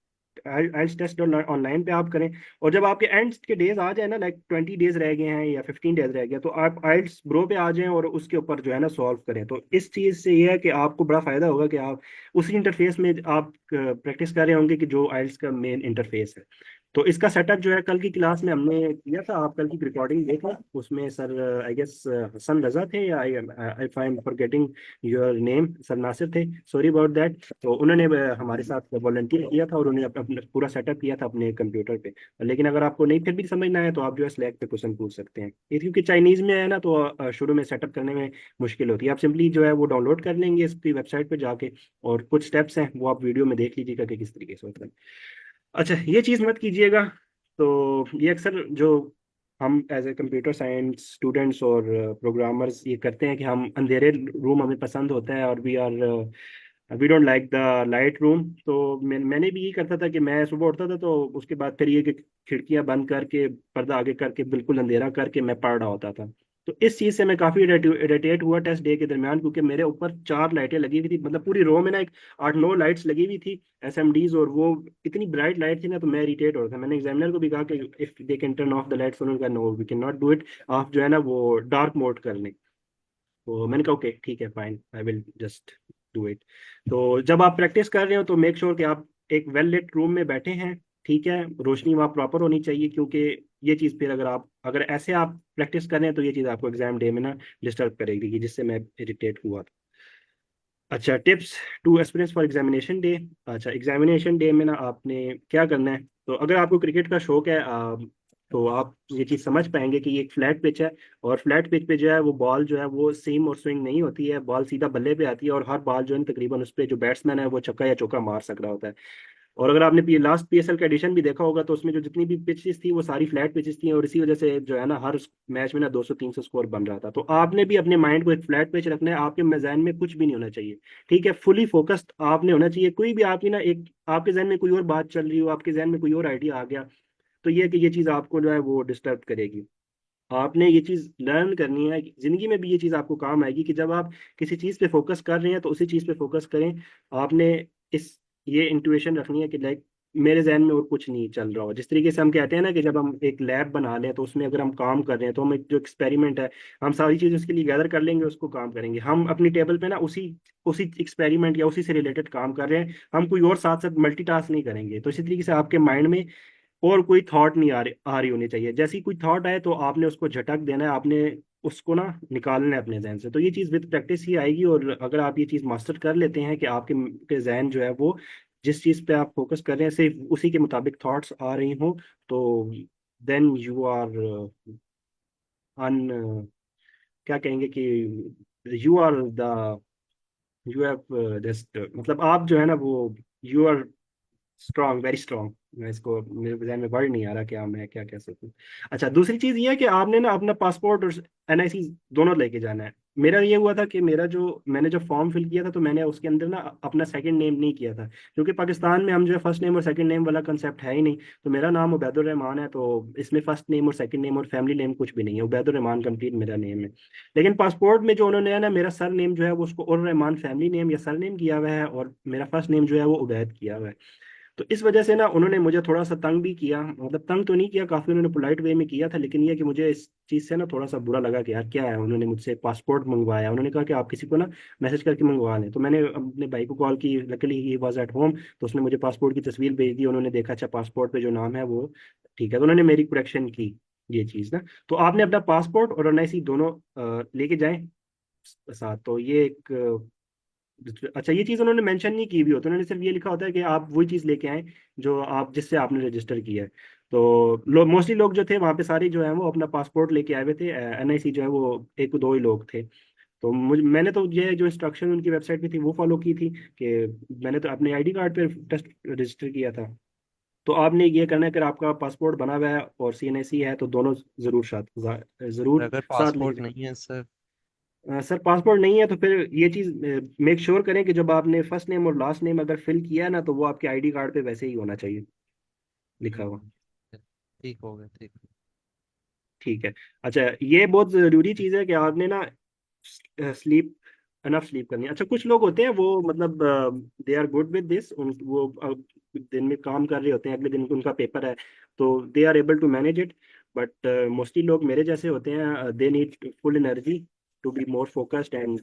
आइल्स टेस्ट ऑनलाइन पे आप करें। और जब आपके एंड के डेज आ जाए ना, लाइक 20 डेज रह गए हैं या 15 डेज रह गए, तो आप आइल्स ब्रो पे आ जाएं और उसके ऊपर जो है ना सॉल्व करें। तो इस चीज़ से ये है कि आपको बड़ा फायदा होगा कि आप उसी इंटरफेस में आप प्रैक्टिस कर रहे होंगे कि जो आइल्स का मेन इंटरफेस है। तो इसका सेटअप जो है कल की क्लास में हमने किया था, आप कल की रिकॉर्डिंग देखना, उसमें sir I guess Hasan Raza थे, या if I am forgetting your name, sir Nasir थे, सॉरी अबाउट दैट। तो उन्होंने हमारे साथ वॉलंटियर किया था और उन्होंने अपना पूरा सेटअप किया था अपने कंप्यूटर पे। लेकिन अगर आपको नहीं फिर भी समझना है तो आप जो है स्लैक पे क्वेश्चन पूछ सकते हैं। ये क्योंकि चाइनीज में है ना, तो शुरू में सेटअप करने में मुश्किल होती है। आप सिंपली जो है वो डाउनलोड कर लेंगे इसकी वेबसाइट पे जाके, और कुछ स्टेप्स हैं वो आप वीडियो में देख लीजिएगा कि किस तरीके से होता है। अच्छा, ये चीज़ मत कीजिएगा। तो ये अक्सर जो हम as a computer science students और प्रोग्रामर्स ये करते हैं कि हम अंधेरे रूम हमें पसंद होता है, और we don't like the light room. तो मैंने भी यही करता था कि मैं सुबह उठता था तो उसके बाद फिर ये कि खिड़कियां बंद करके, पर्दा आगे करके, बिल्कुल अंधेरा करके मैं पढ़ रहा होता था। तो इस चीज़ से मैं काफ़ी इरिटेट हुआ टेस्ट डे के दरमियान, क्योंकि मेरे ऊपर 4 लाइटें लगी हुई थी, मतलब पूरी रो में ना एक 8-9 लाइट्स लगी हुई थी, एसएमडीज, और वो इतनी ब्राइट लाइट थी ना, तो मैं इरिटेट हो रहा था। मैंने एग्जामिनर को भी कहा कि if they can turn off the lights, उन्होंने कहा no we can not do it, आप जो है ना वो डार्क मोड कर लें। तो मैंने कहा ओके ठीक है fine, I will just do it. तो जब आप प्रैक्टिस कर रहे हो तो मेक श्योर कि आप एक वेल लिट रूम में बैठे हैं। ठीक है, रोशनी वहाँ प्रॉपर होनी चाहिए, क्योंकि ये चीज़ फिर अगर ऐसे आप प्रैक्टिस कर रहे हैं तो ये चीज़ आपको एग्जाम डे में ना डिस्टर्ब करेगी, कि जिससे मैं इरिटेट हुआ था। अच्छा, tips two aspirants for examination day. अच्छा, एग्जामिनेशन डे में ना आपने क्या करना है, तो अगर आपको क्रिकेट का शौक है, तो आप ये चीज़ समझ पाएंगे कि ये एक फ्लैट पिच है, और फ्लैट पिच पे जो है वो बॉल जो है वो सीम और स्विंग नहीं होती है, बॉल सीधा बल्ले पे आती है, और हर बॉल जो है ना तकरीबन उस पर जो बैट्समैन है वो छक्का या चौका मार सक रहा होता है। और अगर आपने लास्ट पीएसएल का एडिशन भी देखा होगा, तो उसमें जो जितनी भी पिचेस थी वो सारी फ्लैट पिचेस थी, और इसी वजह से जो है ना हर मैच में ना 200-300 स्कोर बन रहा था। तो आपने भी अपने माइंड को एक फ्लैट पिच रखना है, आपके जहन में कुछ भी नहीं होना चाहिए। ठीक है, फुली फोकस्ड आपने होना चाहिए। कोई भी आपकी ना एक आपके जहन में कोई और बात चल रही हो, आपके जहन में कोई और आइडिया आ गया, तो ये कि ये चीज़ आपको जो है वो डिस्टर्ब करेगी। आपने ये चीज़ लर्न करनी है, जिंदगी में भी ये चीज़ आपको काम आएगी, कि जब आप किसी चीज़ पे फोकस कर रहे हैं तो उसी चीज़ पे फोकस करें। आपने इस ये इंट्यूएशन रखनी है कि लाइक मेरे जहन में और कुछ नहीं चल रहा हो। जिस तरीके से हम कहते हैं ना कि जब हम एक लैब बना लें तो उसमें अगर हम काम कर रहे हैं, तो हम एक जो एक्सपेरिमेंट है, हम सारी चीज़ उसके लिए गैदर कर लेंगे, उसको काम करेंगे। हम अपनी टेबल पे ना उसी उसी एक्सपेरिमेंट या उसी से रिलेटेड काम कर रहे हैं, हम कोई और साथ साथ मल्टीटास्क नहीं करेंगे। तो इसी तरीके से आपके माइंड में और कोई थॉट नहीं आ रही होनी चाहिए। जैसी कोई थॉट आए तो आपने उसको झटक देना है, आपने उसको ना निकालना है अपने जहन से। तो ये चीज़ विद प्रैक्टिस ही आएगी, और अगर आप ये चीज़ मास्टर कर लेते हैं कि आपके के जहन जो है वो जिस चीज़ पे आप फोकस कर रहे हैं सिर्फ उसी के मुताबिक थॉट्स आ रही हों, तो देन यू आर अन क्या कहेंगे कि you are the you have just, मतलब आप जो है ना वो you are strong, very strong. मैं इसको, मेरे जहन में वर्ड नहीं आ रहा क्या मैं क्या कह सकूं। अच्छा, दूसरी चीज ये है कि आपने ना अपना पासपोर्ट और एनआईसी दोनों लेके जाना है। मेरा ये हुआ था कि मेरा जो मैंने जो फॉर्म फिल किया था, तो मैंने उसके अंदर ना अपना सेकंड नेम नहीं किया था, क्योंकि पाकिस्तान में हम जो है फर्स्ट नेम और सेकंड नेम वाला कंसेप्ट है ही नहीं। तो मेरा नाम उबैदुर रहमान है, तो इसमें फर्स्ट नेम और सेकंड नेम और फैमिली नेम कुछ भी नहीं है, उबैदुर रहमान कंप्लीट मेरा नेम है। लेकिन पासपोर्ट में जो उन्होंने है ना मेरा सर नेम जो है वो उसको उर रहमान फैमिली नेम या सर नेम किया हुआ है, और मेरा फर्स्ट नेम जो है वो उबैद किया हुआ है। तो इस वजह से ना उन्होंने मुझे थोड़ा सा तंग भी किया, मतलब तंग तो नहीं किया, काफी उन्होंने पोलाइट वे में किया था, लेकिन ये कि मुझे इस चीज़ से ना थोड़ा सा बुरा लगा कि यार क्या है, उन्होंने मुझसे पासपोर्ट मंगवाया, उन्होंने कहा कि आप किसी को ना मैसेज करके मंगवा लें। तो मैंने अपने भाई को कॉल की, luckily he was at home, तो उसने मुझे पासपोर्ट की तस्वीर भेज दी, उन्होंने देखा अच्छा पासपोर्ट पे जो नाम है वो ठीक है, तो उन्होंने मेरी करेक्शन की ये चीज़ ना। तो आपने अपना पासपोर्ट और एनआईसी दोनों लेके जाएं साथ, तो ये एक अच्छा ये चीज़ उन्होंने मेंशन नहीं की भी होती, उन्होंने सिर्फ ये लिखा होता है कि आप वही चीज़ लेके आए जो आप जिससे आपने रजिस्टर किया है। तो मोस्टली लोग जो थे वहाँ पे सारे जो है वो अपना पासपोर्ट लेके आए हुए थे, एनआईसी जो है वो एक दो ही लोग थे। तो मैंने तो ये जो इंस्ट्रक्शन उनकी वेबसाइट पे थी वो फॉलो की थी कि मैंने तो अपने आईडी कार्ड पे टेस्ट रजिस्टर किया था। तो आपने ये करना है कि आपका पासपोर्ट बना हुआ है और सीएनआईसी है, तो दोनों जरूर साथ और जरूर अगर साथ लेके पासपोर्ट जाएं। नहीं है सर? सर पासपोर्ट नहीं है तो फिर ये चीज़ मेक श्योर करें कि जब आपने फर्स्ट नेम और लास्ट नेम अगर फिल किया है ना, तो वो आपके आईडी कार्ड पे वैसे ही होना चाहिए लिखा हुआ। हम्म, ठीक हो गया, ठीक। ठीक है। अच्छा ये बहुत ज़रूरी चीज़ है कि आपने ना स्लीप, अनफ स्लीप करनी है। अच्छा कुछ लोग होते हैं वो मतलब they are good with this, वो दिन में काम कर रहे होते हैं, अगले दिन उनका पेपर है, तो they are able to manage it. But mostly लोग मेरे जैसे होते हैं, they need full energy to be more focused and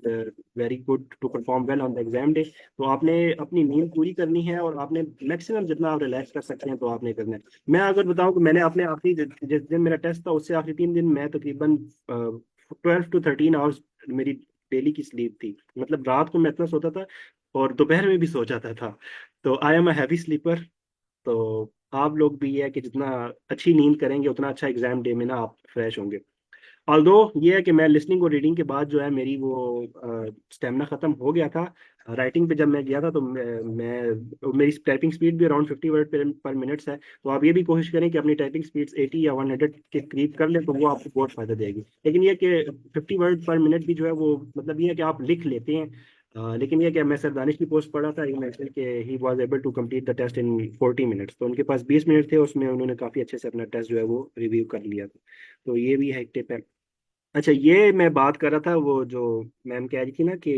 very good to perform well on the exam day. तो आपने अपनी नींद पूरी करनी है और आपने मैक्सिमम जितना आप रिलैक्स कर सकते हैं तो आपने करना है। मैं अगर बताऊं कि मैंने अपने आखिरी जिस दिन मेरा टेस्ट था उससे आखिरी 3 दिन मैं तकरीबन 12 to 13 आवर्स मेरी डेली की स्लीप थी, मतलब रात को मैं इतना सोता था और दोपहर में भी सो जाता था। तो I am a heavy sleeper. तो आप लोग भी ये है कि जितना अच्छी नींद करेंगे उतना अच्छा एग्जाम डे में ना आप फ्रेश होंगे। ऑल्दो ये है कि मैं लिसनिंग और रीडिंग के बाद जो है मेरी वो स्टेमिना खत्म हो गया था। राइटिंग पे जब मैं गया था तो मेरी टाइपिंग स्पीड भी अराउंड 50 वर्ड पर मिनट्स है। तो आप ये भी कोशिश करें कि अपनी टाइपिंग स्पीड्स 80 या 100 के करीब कर लें, तो वो आपको बहुत फायदा देगी। लेकिन ये कि 50 वर्ड पर मिनट भी जो है वो मतलब ये है कि आप लिख लेते हैं। लेकिन ये क्या, मैं सर दानिश की पोस्ट पढ़ा था, मेंशन कि he was able to complete the test in 40 minutes, तो उनके पास 20 मिनट थे, उसमें उन्होंने काफ़ी अच्छे से अपना टेस्ट जो है वो रिव्यू कर लिया था। तो ये भी है एक टिप है। अच्छा ये मैं बात कर रहा था वो जो मैम कह रही थी ना कि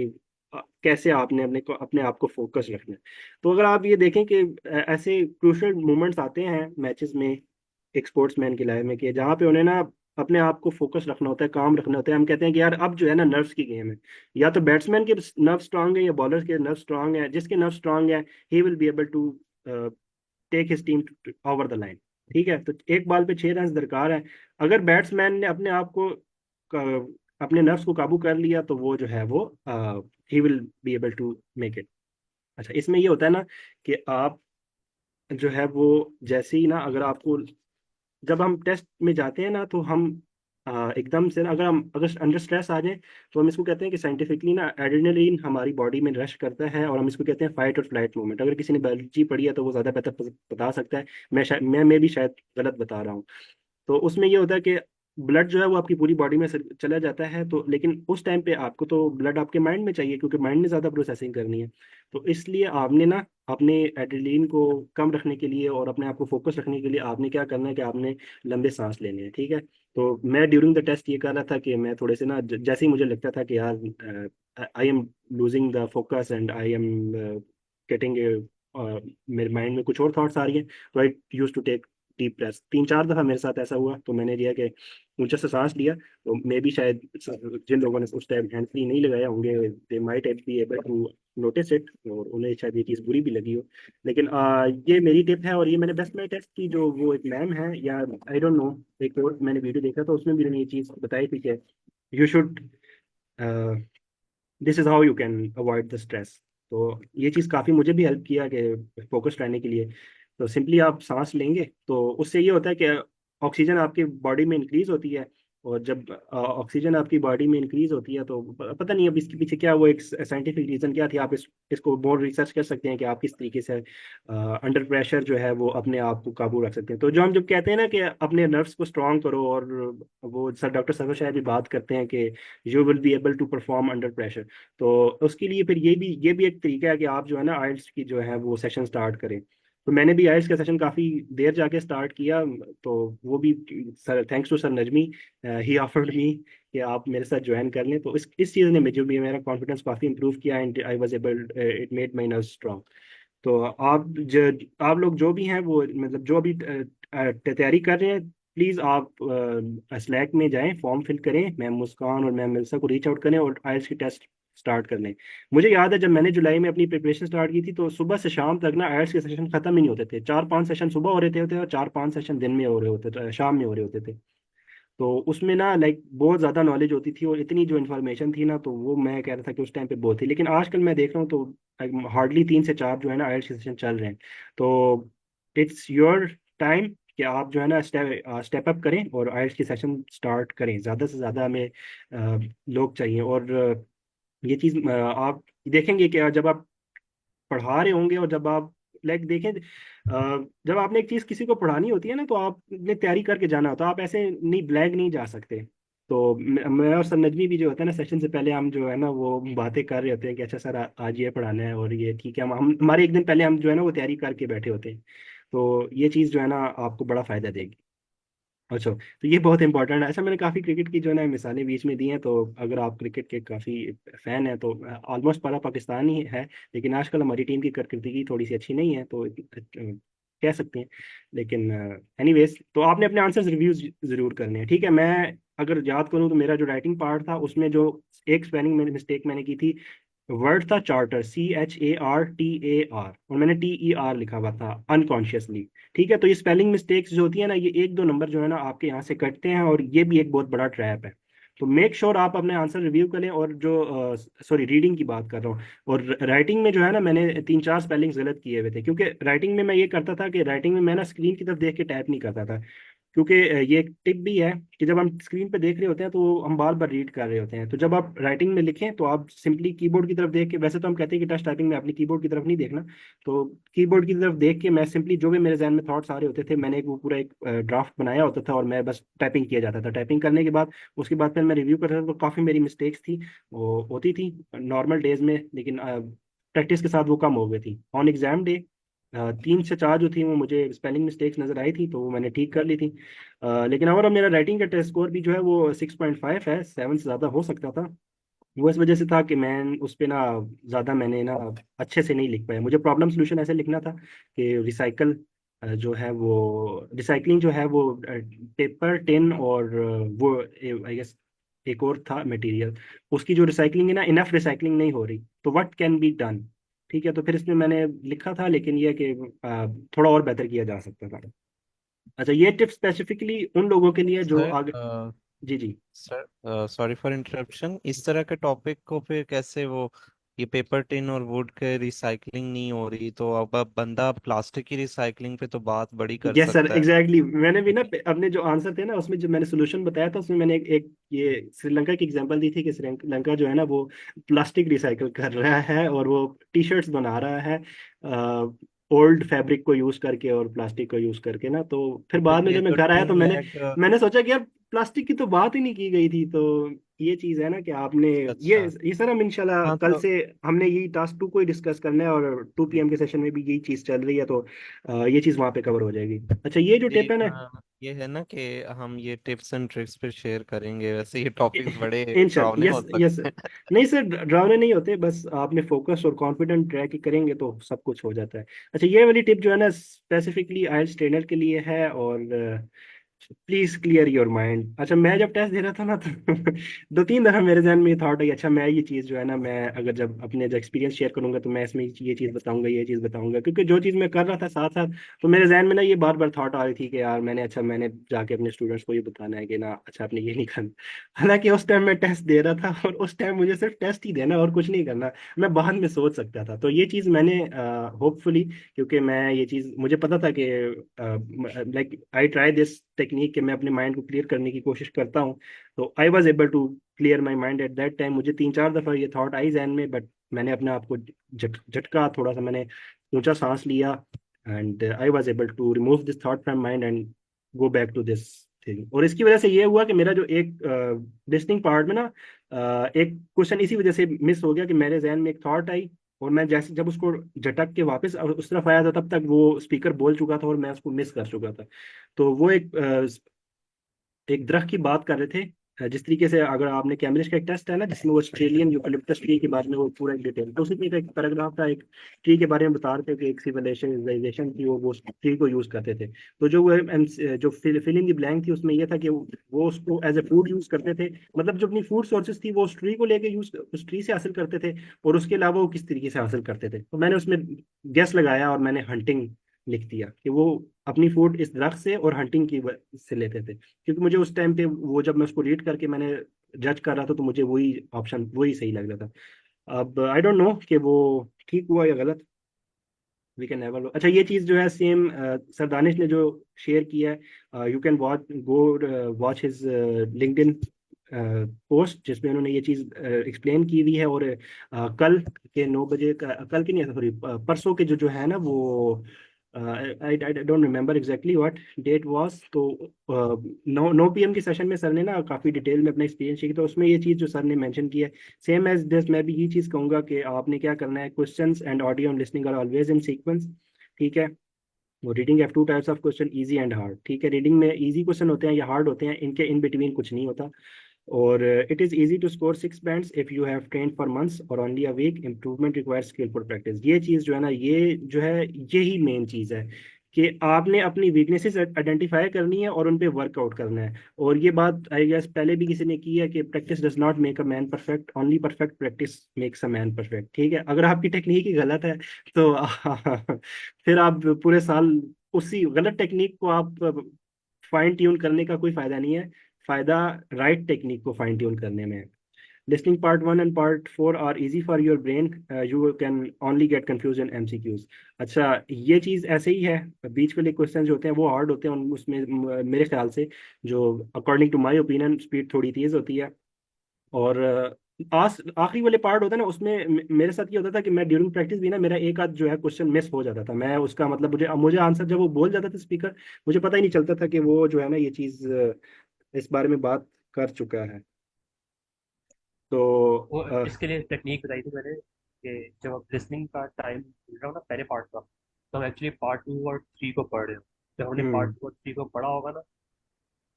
कैसे आपने अपने आप को फोकस रखना है। तो अगर आप ये देखें कि ऐसे क्रूशल मोमेंट्स आते हैं मैचेस में एक स्पोर्ट्समैन की लाइफ में कि जहाँ पे उन्हें ना अपने आप को फोकस रखना होता है, काम रखना होता है। हम कहते हैं कि यार अब जो है ना नर्व्स की गेम है, या तो बैट्समैन के नर्व स्ट्रांग है या बॉलर के नर्व स्ट्रांग है, जिसके नर्व स्ट्रांग है he will be able to take his team over the line. ठीक है, तो एक बॉल पे 6 रन दरकार है। अगर बैट्समैन ने अपने आप को अपने नर्व्स को काबू कर लिया तो वो जो है वो he will be able to make it. अच्छा इसमें ये होता है ना कि आप जो है वो जैसे ही ना अगर आपको जब हम टेस्ट में जाते हैं ना तो हम एकदम से ना अगर अंडर स्ट्रेस आ जाए तो हम इसको कहते हैं कि साइंटिफिकली ना एड्रेनलिन हमारी बॉडी में रश करता है, और हम इसको कहते हैं फाइट और फ्लाइट मूवमेंट। अगर किसी ने बायोलॉजी पढ़ी है तो वो ज़्यादा बेहतर बता सकता है, मैं भी शायद गलत बता रहा हूँ। तो उसमें ये होता है कि ब्लड जो है वो आपकी पूरी बॉडी में चला जाता है, तो लेकिन उस टाइम पे आपको तो ब्लड आपके माइंड में चाहिए क्योंकि माइंड ने ज़्यादा प्रोसेसिंग करनी है। तो इसलिए आपने ना अपने एड्रेनलिन को कम रखने के लिए और अपने आप को फोकस रखने के लिए आपने क्या करना है कि आपने लंबे सांस लेने हैं। ठीक है, तो मैं ड्यूरिंग द टेस्ट ये कर रहा था कि मैं थोड़े से ना जैसे ही मुझे लगता था कि यार I am losing the focus and I am getting मेरे माइंड में कुछ और थॉट्स आ रही हैं, तो I use to take deep breath. 3 4 दफा मेरे साथ ऐसा हुआ, तो मैंने लिया कि ऊंचे से सांस लिया। तो मे भी शायद जिन लोगों ने उस टाइम हैंड फ्री नहीं लगाया होंगे they might be able to notice it, और उन्हें शायद ये चीज़ बुरी भी लगी हो। लेकिन ये मेरी टिप है, और ये मैंने बेस्ट माई टेस्ट की जो वो एक मैम है या आई डोंट नो, एक और मैंने वीडियो देखा था उसमें भी उन्होंने ये चीज़ बताई थी कि you should, this is how you can avoid the stress. तो ये चीज़ काफ़ी मुझे भी हेल्प किया कि फोकस रहने के लिए। तो सिंपली आप सांस लेंगे तो उससे ये होता है कि ऑक्सीजन आपकी बॉडी में इंक्रीज होती है, और जब ऑक्सीजन आपकी बॉडी में इंक्रीज होती है तो पता नहीं अब इसके पीछे क्या वो एक साइंटिफिक रीजन क्या थी, आप इसको more रिसर्च कर सकते हैं कि आप किस तरीके से अंडर प्रेशर जो है वो अपने आप को काबू रख सकते हैं। तो जो हम जब कहते हैं ना कि अपने नर्व्स को स्ट्रांग करो, और वो सर डॉक्टर सफर शायद भी बात करते हैं कि you will be able to perform under pressure. तो उसके लिए फिर ये भी एक तरीका है कि आप जो है ना आइल्स की जो है वो सेशन स्टार्ट करें। तो मैंने भी आइल्स का सेशन काफ़ी देर जाके स्टार्ट किया। तो वो भी sir, thanks to sir Najmi, he offered me कि आप मेरे साथ ज्वाइन कर लें। तो इस चीज़ ने मुझे भी मेरा कॉन्फिडेंस काफ़ी इंप्रूव किया and I was able, it made my nerve strong. तो आप लोग जो भी हैं वो मतलब जो अभी तैयारी कर रहे हैं, प्लीज़ आप स्लैक में जाएं, फॉर्म फिल करें, मैम मुस्कान और मैम मिल्सा को रीच आउट करें और आइल्स की टेस्ट स्टार्ट कर लें। मुझे याद है जब मैंने जुलाई में अपनी प्रिपरेशन स्टार्ट की थी तो सुबह से शाम तक ना आइल्स के सेशन खत्म ही नहीं होते थे। 4-5 सेशन सुबह हो रहे थे और 4-5 सेशन दिन में हो रहे होते थे, शाम में हो रहे होते थे। तो उसमें ना लाइक बहुत ज़्यादा नॉलेज होती थी और इतनी जो इन्फॉर्मेशन थी ना, तो वो मैं कह रहा था कि उस टाइम पे बहुत थी। लेकिन आजकल मैं देख रहा हूँ तो हार्डली 3 से 4 जो है ना आइएलटीएस सेशन चल रहे हैं। तो इट्स योर टाइम कि आप जो है ना स्टेप अप करें और आइएलटीएस की सेशन स्टार्ट करें। ज़्यादा से ज़्यादा हमें लोग चाहिए। और ये चीज़ आप देखेंगे कि जब आप पढ़ा रहे होंगे और जब आप लाइक देखें, जब आपने एक चीज़ किसी को पढ़ानी होती है ना, तो आपने तैयारी करके जाना होता है। आप ऐसे नहीं ब्लैक नहीं जा सकते। तो मैं और सर नजमी भी जो होता है ना, सेशन से पहले हम जो है ना वो बातें कर रहे होते हैं कि अच्छा सर आज ये पढ़ाना है और ये ठीक है। हम हमारे एक दिन पहले हम जो है ना वो तैयारी करके बैठे होते हैं। तो ये चीज़ जो है ना आपको बड़ा फायदा देगी। अच्छा, तो ये बहुत इंपॉर्टेंट है। अच्छा, मैंने काफ़ी क्रिकेट की जो है ना मिसालें बीच में दी हैं। तो अगर आप क्रिकेट के काफ़ी फ़ैन हैं तो ऑलमोस्ट पारा पाकिस्तान ही है। लेकिन आजकल हमारी टीम की कारकर्दगी थोड़ी सी अच्छी नहीं है, तो कह सकते हैं। लेकिन एनीवेज, तो आपने अपने आंसर्स रिव्यू ज़रूर करने हैं, ठीक है। मैं अगर याद करूँ तो मेरा जो राइटिंग पार्ट था उसमें जो एक स्पेलिंग में मिस्टेक मैंने की थी, वर्ड था चार्टर, CHARTAR, और मैंने TER लिखा हुआ था अनकॉन्शियसली। ठीक है, तो ये स्पेलिंग मिस्टेक्स जो होती है ना, ये 1-2 नंबर जो है ना आपके यहाँ से कटते हैं और ये भी एक बहुत बड़ा ट्रैप है। तो मेक श्योर आप अपने आंसर रिव्यू करें। और जो सॉरी, रीडिंग की बात कर रहा हूँ। और राइटिंग में जो है ना मैंने 3-4 स्पेलिंग्स गलत किए हुए थे, क्योंकि राइटिंग में मैं ये करता था कि राइटिंग में मैं ना स्क्रीन की तरफ देख के टाइप नहीं करता था। क्योंकि ये एक टिप भी है कि जब हम स्क्रीन पे देख रहे होते हैं तो हम बार बार रीड कर रहे होते हैं। तो जब आप राइटिंग में लिखें तो आप सिंपली कीबोर्ड की तरफ देख के, वैसे तो हम कहते हैं कि टच टाइपिंग में अपनी कीबोर्ड की तरफ नहीं देखना, तो कीबोर्ड की तरफ देख के मैं सिंपली जो भी मेरे जहन में थॉट्स आ रहे होते थे, मैंने वो पूरा एक ड्राफ्ट बनाया होता था और मैं बस टाइपिंग किया जाता था। टाइपिंग करने के बाद उसके बाद फिर मैं रिव्यू करता था। तो काफ़ी मेरी मिस्टेक्स थी वो होती थी नॉर्मल डेज में, लेकिन प्रैक्टिस के साथ वो कम हो गई थी। ऑन एग्जाम डे 3 से 4 जो थी वो मुझे स्पेलिंग मिस्टेक्स नजर आई थी, तो वो मैंने ठीक कर ली थी। लेकिन और मेरा राइटिंग का टेस्ट स्कोर भी जो है वो 6.5 है, 7 से ज़्यादा हो सकता था। वो इस वजह से था कि मैं उस पे ना ज़्यादा मैंने ना अच्छे से नहीं लिख पाया। मुझे प्रॉब्लम सोल्यूशन ऐसे लिखना था कि रिसाइकल जो है वो रिसाइकलिंग जो है वो पेपर टिन और वो आई गेस एक और था मटेरियल, उसकी जो रिसाइकलिंग है ना, इनफ रिसाइकलिंग नहीं हो रही, तो व्हाट कैन बी डन। ठीक है, तो फिर इसमें मैंने लिखा था, लेकिन ये है कि थोड़ा और बेहतर किया जा सकता था। अच्छा, ये टिप स्पेसिफिकली उन लोगों के लिए जो सर आगे। जी जी। सर सॉरी फॉर इंटरप्शन, इस तरह के टॉपिक को फिर कैसे वो ये पेपर टिन और वुड के रिसाइकलिंग नहीं हो रही, तो अब बंदा प्लास्टिक की रिसाइकलिंग पे तो बात बड़ी कर यस सर, सकता है। एग्जैक्टली। मैंने भी ना लेकिन अपने जो आंसर थे ना उसमें जो मैंने सोल्यूशन बताया था उसमें मैंने एक ये श्रीलंका की एग्जांपल दी थी कि श्रीलंका जो है ना वो प्लास्टिक रिसाइकल कर रहा है और वो टी शर्ट्स बना रहा है ओल्ड फैब्रिक को यूज करके और प्लास्टिक को यूज करके ना। तो फिर बाद में ये जब मैं तो घर आया तो टिन मैंने मैट। मैंने सोचा कि यार प्लास्टिक की तो बात ही नहीं की गई थी। तो ये चीज है ना कि आपने ये अच्छा। ये सर हम इंशाल्लाह हाँ कल तो से हमने यही टास्क 2 को ही डिस्कस करना है और 2 PM के सेशन में भी यही चीज चल रही है। तो ये चीज वहां पे कवर हो जाएगी। अच्छा, ये जो टिप है ना, ये है ना कि हम ये टिप्स एंड ट्रिक्स पे शेयर करेंगे, वैसे ये टॉपिक्स बड़े इंशाल्लाह, डरावने यस हो यस। सकते हैं। नहीं सर, ड्रामे नहीं होते, बस आपने फोकस और कॉन्फिडेंट ट्रैक करेंगे तो सब कुछ हो जाता है। अच्छा, ये वाली टिप जो है ना स्पेसिफिकली आइल्स ट्रेनर के लिए है। और प्लीज क्लियर योर माइंड। अच्छा, मैं जब टेस्ट दे रहा था ना तो 2-3 दफा मेरे जहन में ये थॉट है, अच्छा मैं ये चीज़ जो है ना, मैं अगर जब अपने जो एक्सपीरियंस शेयर करूंगा तो मैं इसमें ये चीज़ बताऊंगा, ये चीज़ बताऊंगा। क्योंकि जो चीज़ मैं कर रहा था साथ साथ, तो मेरे जहन में ना ये बार बार थॉट आ रही थी कि यार मैंने जाके अपने स्टूडेंट्स को ये बताना है कि ना अच्छा आपने ये नहीं करना। हालांकि उस टाइम मैं टेस्ट दे रहा था और उस टाइम मुझे सिर्फ टेस्ट ही देना और कुछ नहीं करना। मैं बाद में सोच सकता था। तो ये चीज़ मैंने होपफुली, क्योंकि मैं ये चीज़ मुझे पता था कि like I try this technique कि मैं अपने माइंड को क्लियर करने की कोशिश करता हूँ। तो I was able to clear my mind at that time. मुझे 3-4 दफा ये थॉट आई जहन में, बट मैंने अपने आप को झटका, थोड़ा सा मैंने ऊंचा सांस लिया and I was able to remove this thought from mind and go back to this thing. और इसकी वजह से ये हुआ कि मेरा जो एक लिसनिंग पार्ट में ना एक क्वेश्चन इसी वजह से मिस हो गया कि मेरे जहन में एक थॉट आई और मैं जैसे जब उसको झटक के वापस उस तरफ आया था तब तक वो स्पीकर बोल चुका था और मैं उसको मिस कर चुका था। तो वो एक दरख्त की बात कर रहे थे जिस तरीके से अगर आपने कैम्ब्रिज का एक टेस्ट है ना जिसमें वो ऑस्ट्रेलियन यूकलिप्टस ट्री के बारे में वो पूरा एक डिटेल, तो उसी में एक पैराग्राफ था एक ट्री के बारे में बता रहे थे कि एक सिविलाइजेशन थी वो ट्री को यूज करते थे। तो जो वो जो फिल इन द ब्लैंक थी उसमें ये था कि वो उसको एज ए फूड यूज करते थे, मतलब जो अपनी फूड सोर्सेज थी वो उस ट्री को लेके यूज उस ट्री से हासिल करते थे, और उसके अलावा वो किस तरीके से हासिल करते थे। तो मैंने उसमें गैस लगाया और मैंने हंटिंग लिख दिया कि वो अपनी फूड इस दरख्त से और हंटिंग की से लेते थे, क्योंकि मुझे उस टाइम पे वो जब मैं उसको रीड करके मैंने जज कर रहा था तो मुझे वही ऑप्शन वही सही लग रहा था। अब आई डोंट नो कि वो ठीक हुआ या गलत, वी कैन नेवर नो। अच्छा ये चीज़ जो है सेम सर दानिश ने जो शेयर किया है, you can watch go watch his LinkedIn post जिसमें उन्होंने ये चीज़ एक्सप्लेन की हुई है। और कल के 9 बजे का, कल के नहीं सॉरी परसों के जो है ना वो I don't remember exactly what date was. तो 9 PM के सेशन में सर ने ना काफ़ी डिटेल में अपना एक्सपीरियंस शेयर किया, तो उसमें ये चीज़ जो सर ने मेंशन की है सेम एज दिस मैं भी ये चीज़ कहूंगा कि आपने क्या करना है, questions and audio and listening are always in sequence. ठीक है, वो reading have two types of question, easy and hard. ठीक है, रीडिंग में इजी क्वेश्चन होते हैं या हार्ड होते हैं, इनके इन बिटवीन कुछ नहीं होता। और it is easy to score 6 bands if you have train for months और only a week, improvement requires skillful practice. ये चीज़ जो है ना ये जो है यही मेन चीज़ है कि आपने अपनी वीकनेसेस आइडेंटिफाई करनी है और उन पे वर्कआउट करना है। और ये बात आई गेस पहले भी किसी ने की है कि practice does not make a man perfect, only perfect practice makes a man perfect. ठीक है, अगर आपकी टेक्निक ही गलत है तो फिर आप पूरे साल उसी गलत टेक्निक को आप फाइन ट्यून करने का कोई फायदा नहीं है। फायदा राइट टेक्निक को फाइन ट्यून करने में है। Listening part 1 and part 4 are easy for your brain. You can only get confused in MCQs. अच्छा ये चीज़ ऐसे ही है, बीच वाले क्वेश्चन जो होते हैं वो हार्ड होते हैं उसमें मेरे ख्याल से जो according to my opinion speed थोड़ी तेज होती है। और आखिरी वाले पार्ट होता है ना उसमें मेरे साथ ये होता था कि मैं ड्यूरिंग प्रैक्टिस भी ना मेरा एक आध जो है क्वेश्चन मिस हो जाता था, मैं उसका मतलब मुझे मुझे आंसर जब वो बोल जाता था स्पीकर मुझे पता ही नहीं चलता था कि वो जो है ना ये चीज़ इस बारे में बात कर चुका है। तो वो इसके लिए टेक्निक बताई थी मैंने कि जब आप लिसनिंग का टाइम मिल रहा हो ना पहले पार्ट का, तो हम एक्चुअली पार्ट 2 और 3 को पढ़ रहे हो। जब हमने पार्ट हम्म। 2 और 3 को पढ़ा होगा ना,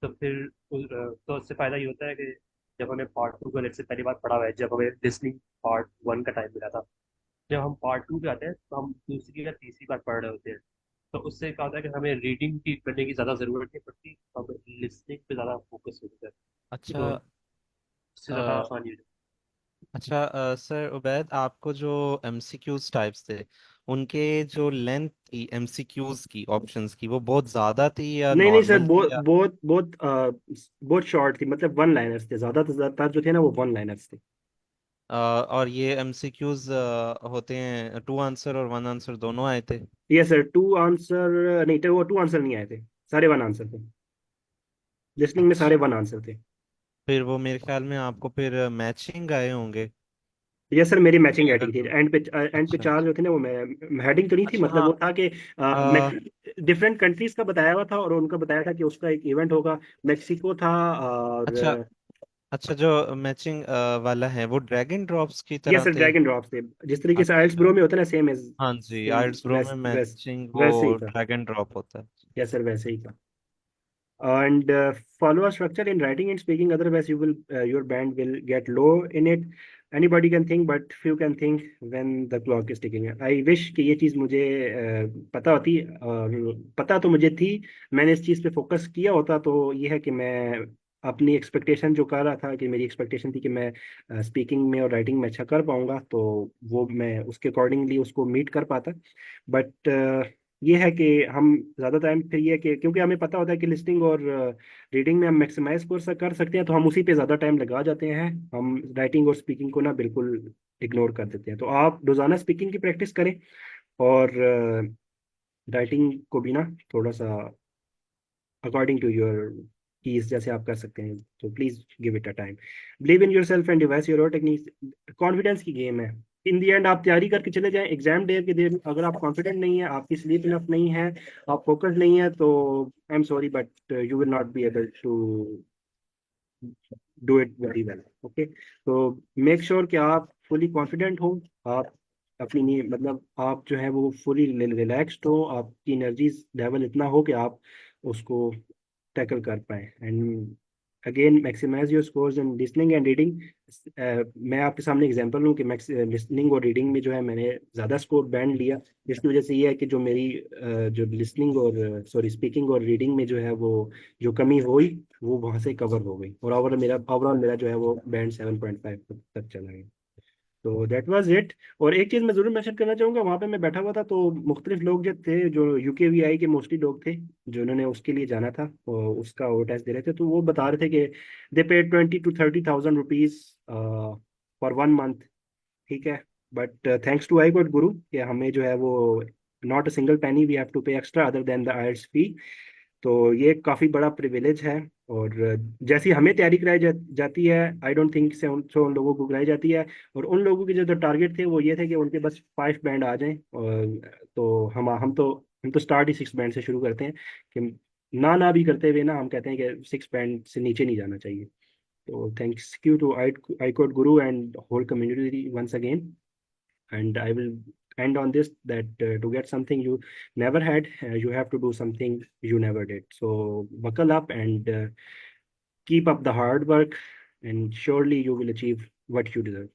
तो फिर तो उससे फायदा ये होता है कि जब हमें पार्ट 2 को लेट से पहली बार पढ़ा हुआ है, जब हमें लिसनिंग पार्ट 1 का टाइम मिला था, जब हम पार्ट 2 पे आते हैं तो हम दूसरी या तीसरी बार पढ़ रहे होते हैं। तो उससे क्या होता है कि हमें रीडिंग की करने की ज़्यादा ज़रूरत नहीं पड़ती, हमें लिसनिंग पे ज़्यादा फोकस हो जाता है। अच्छा तो उससे ज़्यादा आसानी हो जाती अच्छा सर उबैद, आपको जो एमसीक्यूज टाइप्स थे उनके जो लेंथ थी एमसीक्यूज की ऑप्शंस की वो बहुत ज्यादा थी या नहीं नहीं सर, नॉर्मल थी बहुत या बहुत बहुत बहुत शॉर्ट थी, मतलब वन लाइनर्स थे, ज्यादा से ज्यादा जो थे ना वो वन लाइनर्स थे। और ये एमसीक्यूज होते हैं टू आंसर और वन आंसर दोनों आए थे? ये सर टू आंसर नहीं थे, वो टू आंसर नहीं आए थे, सारे वन आंसर थे, लिसनिंग में सारे अच्छा, वन आंसर थे। फिर वो मेरे ख्याल में आपको फिर मैचिंग आए होंगे। ये सर मेरी मैचिंग कि अगर हेडिंग थी, दो एंड पे अच्छा चार जो थे ना वो मैं हेडिंग तो नहीं थी, अच्छा मतलब हाँ वो था कि डिफरेंट कंट्रीज का बताया हुआ था और उनका बताया था कि उसका एक इवेंट होगा, मेक्सिको था और अच्छा अच्छा जो मैचिंग वाला है वो ड्रैगन ड्रॉप्स की ये तरह सर थे? ड्रैगन ड्रॉप्स थे, जिस तरीके से आइल्स अच्छा ब्रो में होता है ना सेम एज हाँ जी, सेम आइल्स ब्रो में मैचिंग वो वैसे ही था। ड्रैगन ड्रॉप होता है। यस सर वैसे ही था। And follow a structure in writing and speaking, otherwise you will your band will get low in it. Anybody can think but few can think when the clock is ticking. I wish कि ये चीज़ मुझे पता होती, और पता तो मुझे थी, मैंने इस चीज़ पे फोकस किया होता तो ये है कि मैं अपनी एक्सपेक्टेशन जो कर रहा था कि मेरी एक्सपेक्टेशन थी कि मैं स्पीकिंग में और राइटिंग में अच्छा कर पाऊंगा, तो वो मैं उसके अकॉर्डिंगली उसको मीट कर पाता। बट ये है कि हम ज़्यादा टाइम फिर ये है कि क्योंकि हमें पता होता है कि लिसनिंग और रीडिंग में हम मैक्सिमाइज कर सकते हैं, तो हम उसी पे ज़्यादा टाइम लगा जाते हैं, हम राइटिंग और स्पीकिंग को ना बिल्कुल इग्नोर कर देते हैं। तो आप रोज़ाना स्पीकिंग की प्रैक्टिस करें और राइटिंग को भी ना थोड़ा सा अकॉर्डिंग टू योर कीज जैसे आप कर सकते हैं, तो please give it a time. Believe in your self and device your technique. Confidence की गेम है, इन दी एंड आप तैयारी करके चले जाएं एग्जाम डे के दिन, अगर आप कॉन्फिडेंट नहीं है, आपकी स्लीप इनफ नहीं है, आप फोकस नहीं है, तो I am sorry but you will not be able to do it very well. Okay, तो मेक श्योर कि आप फुली कॉन्फिडेंट हो, आप अपनी मतलब आप जो है वो फुली रिलैक्स्ड हो, आपकी एनर्जी लेवल इतना हो कि आप उसको टैकल कर पाए। And again maximise your scores in listening and reading. मैं आपके सामने एग्जांपल हूँ कि लिसनिंग और रीडिंग में जो है मैंने ज़्यादा स्कोर बैंड लिया, जिसकी वजह से ये है कि जो मेरी जो लिसनिंग और सॉरी स्पीकिंग और रीडिंग में जो है वो जो कमी हुई वो वहाँ से कवर हो गई, और ओवरऑल मेरा जो है वो बैंड 7.5 तक चला गया। तो दैट वाज इट। और एक चीज़ मैं ज़रूर मेंशन करना चाहूँगा, वहाँ पे मैं बैठा हुआ था तो मुख्तलिफ लोग जो थे, जो यूकेवीआई के मोस्टली लोग थे जो उन्होंने उसके लिए जाना था और उसका वो टेस्ट दे रहे थे, तो वो बता रहे थे कि they paid 20 to 30,000 rupees for 1 month. ठीक है, but thanks to I got Guru कि हमें जो है वो not a single penny we have to pay extra other than the IELTS fee. तो ये काफ़ी बड़ा प्रिविलेज है। और जैसी हमें तैयारी कराई जाती है, आई डोंट थिंक से उन लोगों को कराई जाती है। और उन लोगों के जो टारगेट थे वो ये थे कि उनके बस 5 बैंड आ जाएं, और तो हम तो स्टार्ट ही 6 बैंड से शुरू करते हैं कि ना भी करते हुए ना हम कहते हैं कि 6 बैंड से नीचे नहीं जाना चाहिए। तो thanks you to I code Guru and whole community once again. And I will end on this, that to get something you never had, you have to do something you never did. So buckle up and keep up the hard work, and surely you will achieve what you deserve.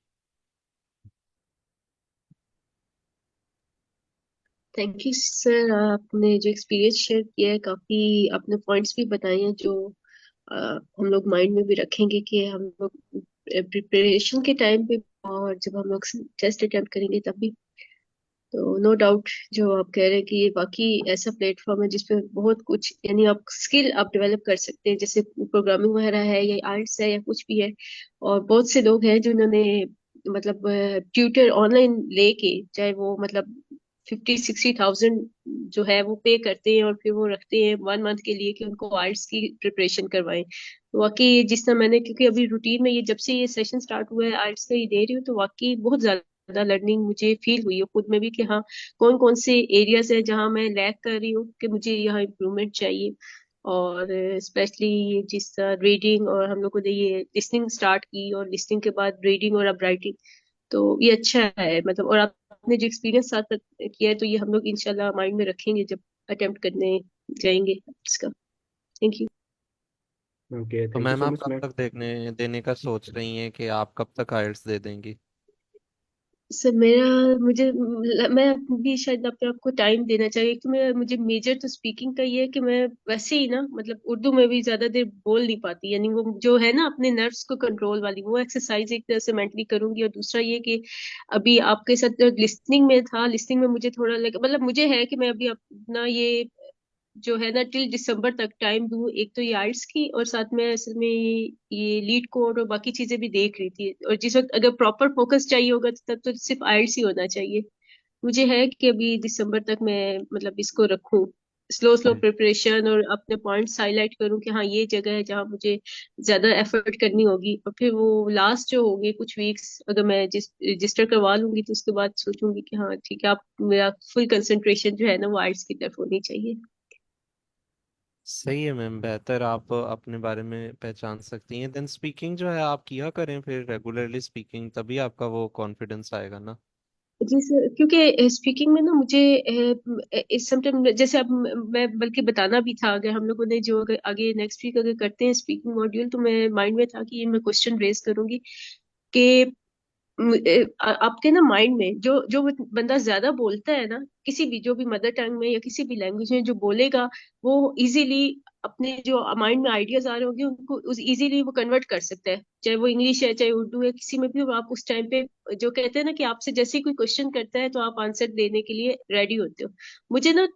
Thank you sir, आपने जो experience share किया है, काफी आपने points भी बताए हैं जो हम लोग माइंड में भी रखेंगे कि हम लोग प्रिपरेशन के टाइम पे और जब हम लोग टेस्ट अटेम्प्ट करेंगे तब भी। तो नो डाउट जो आप कह रहे हैं कि ये वाकई ऐसा प्लेटफॉर्म है जिसपे बहुत कुछ, यानी आप स्किल आप डेवलप कर सकते हैं, जैसे प्रोग्रामिंग वगैरह है या आर्ट्स है या कुछ भी है। और बहुत से लोग हैं जिन्होंने मतलब ट्यूटर ऑनलाइन लेके, चाहे वो मतलब 50-60 थाउजेंड जो है वो पे करते हैं और फिर वो रखते हैं 1 मंथ के लिए कि उनको आर्ट्स की प्रिपरेशन करवाएं। तो वाकई जिस तरह मैंने, क्योंकि अभी रूटीन में ये जब से ये सेशन स्टार्ट हुआ है आर्ट्स का ही दे रही हूँ, तो वाकई बहुत ज्यादा लर्निंग मुझे फील हुई है खुद में भी कि हाँ, कौन कौन से एरियाज है जहाँ मैं लैग कर रही हूँ कि मुझे यहाँ इम्प्रूवमेंट चाहिए। और स्पेशली ये जिस तरह रीडिंग, और हम लोगों ने ये लिसनिंग स्टार्ट की और लिसनिंग के बाद रीडिंग और अब राइटिंग, तो ये अच्छा है मतलब। और आपने जो एक्सपीरियंस साथ किया है तो ये हम लोग इंशाल्लाह माइंड में रखेंगे जब अटेम्प्ट करने जाएंगे इसका। Thank you. Okay, तो thank you मैम so आप much, कब ma'am. तक देखने देने का सोच रही हैं कि आप कब तक आइल्स दे देंगी? सर मेरा, मुझे मैं भी शायद अपने आपको टाइम देना चाहिए कि मैं, मुझे मेजर तो स्पीकिंग का ये है कि मैं वैसे ही ना मतलब उर्दू में भी ज्यादा देर बोल नहीं पाती, यानी वो जो है ना अपने नर्व्स को कंट्रोल वाली वो एक्सरसाइज एक तरह से मेंटली करूंगी। और दूसरा ये कि अभी आपके साथ लिसनिंग में था, लिसनिंग में मुझे थोड़ा लगा, मतलब मुझे है कि मैं अभी अपना ये जो है ना टिल दिसंबर तक टाइम दूं, एक तो ये आर्ट्स की और साथ में असल में ये लीड कोड और बाकी चीजें भी देख रही थी। और जिस वक्त अगर प्रॉपर फोकस चाहिए होगा तो तब तो सिर्फ आर्ट्स ही होना चाहिए। मुझे है कि अभी दिसंबर तक मैं मतलब इसको रखूं, स्लो स्लो जी। प्रिपरेशन, और अपने पॉइंट्स हाईलाइट करूं कि हाँ ये जगह है जहाँ मुझे ज्यादा एफर्ट करनी होगी। और फिर वो लास्ट जो होंगे कुछ वीक्स अगर मैं रजिस्टर करवा लूंगी तो उसके बाद सोचूंगी कि हाँ ठीक है, आप मेरा फुल कंसंट्रेशन जो है ना वो आर्ट्स की तरफ होनी चाहिए। सही है मैम, बेहतर आप अपने बारे में पहचान सकती हैं। देन स्पीकिंग जो है आप किया करें फिर रेगुलरली स्पीकिंग, तभी आपका वो कॉन्फिडेंस आएगा ना। जी सर, क्योंकि स्पीकिंग में ना मुझे समटाइम जैसे अब मैं बल्कि बताना भी था, अगर हम लोगों ने जो अगर आगे नेक्स्ट वीक अगर करते हैं स्पीकिंग मॉड्यूल, तो मैं माइंड में था कि ये मैं क्वेश्चन रेज करूंगी कि आपके ना माइंड में जो जो बंदा ज्यादा बोलता है ना, किसी भी जो भी मदर टंग में या किसी भी लैंग्वेज में जो बोलेगा, वो इजीली अपने जो माइंड में आइडियाज आ रहे होंगे उनको इजीली वो कन्वर्ट कर सकता है, चाहे वो इंग्लिश है चाहे उर्दू है, किसी में भी हो। आप उस टाइम पे जो कहते हैं ना कि आपसे जैसे ही कोई क्वेश्चन करता है तो आप आंसर देने के लिए रेडी होते हो। मुझे ना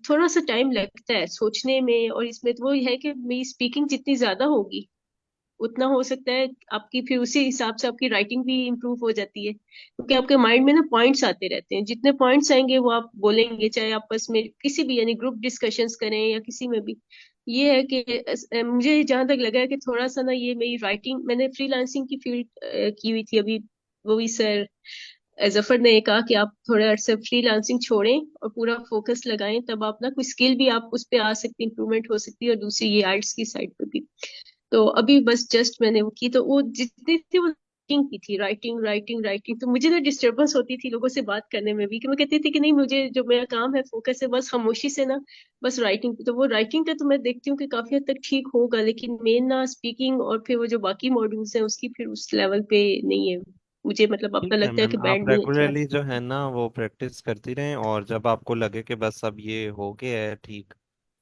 थोड़ा सा टाइम लगता है सोचने में, और इसमें तो वो है कि मेरी स्पीकिंग जितनी ज्यादा होगी उतना हो सकता है आपकी फिर उसी हिसाब से आपकी राइटिंग भी इम्प्रूव हो जाती है, क्योंकि आपके माइंड में ना पॉइंट्स आते रहते हैं, जितने पॉइंट्स आएंगे वो आप बोलेंगे, चाहे आपस में किसी भी यानी ग्रुप डिस्कशंस करें या किसी में भी। ये है कि मुझे जहां तक लगा है कि थोड़ा सा ना ये मेरी राइटिंग, मैंने फ्रीलांसिंग की फील्ड की हुई थी अभी, वो भी सर जफर ने कहा कि आप थोड़ा अर्से फ्रीलांसिंग छोड़ें और पूरा फोकस लगाएं, तब आप ना कोई स्किल भी आप उस पे आ सकती, इंप्रूवमेंट हो सकती है, और दूसरी ये आर्ट्स की साइड पे भी। तो अभी बस जस्ट मैंने वो की, तो वो जितनी थी वो राइटिंग की थी, राइटिंग राइटिंग राइटिंग, तो मुझे तो डिस्टरबेंस होती थी लोगों से बात करने में भी, कि मैं कहती थी कि नहीं, मुझे जो मेरा काम है, फोकस है बस खामोशी से ना, बस राइटिंग पे। तो वो राइटिंग का तो मैं देखती हूँ कि काफी हद तक ठीक होगा, लेकिन मेन ना स्पीकिंग और फिर वो जो बाकी मॉड्यूल्स हैं उसकी फिर उस लेवल पे नहीं है मुझे, मतलब अपना ठीक है लगता है मैम, कि आप बैंड नहीं है अच्छा। रेगुलरली जो है ना वो प्रैक्टिस करती रहें, और जब आपको लगे कि बस अब ये हो गया है ठीक,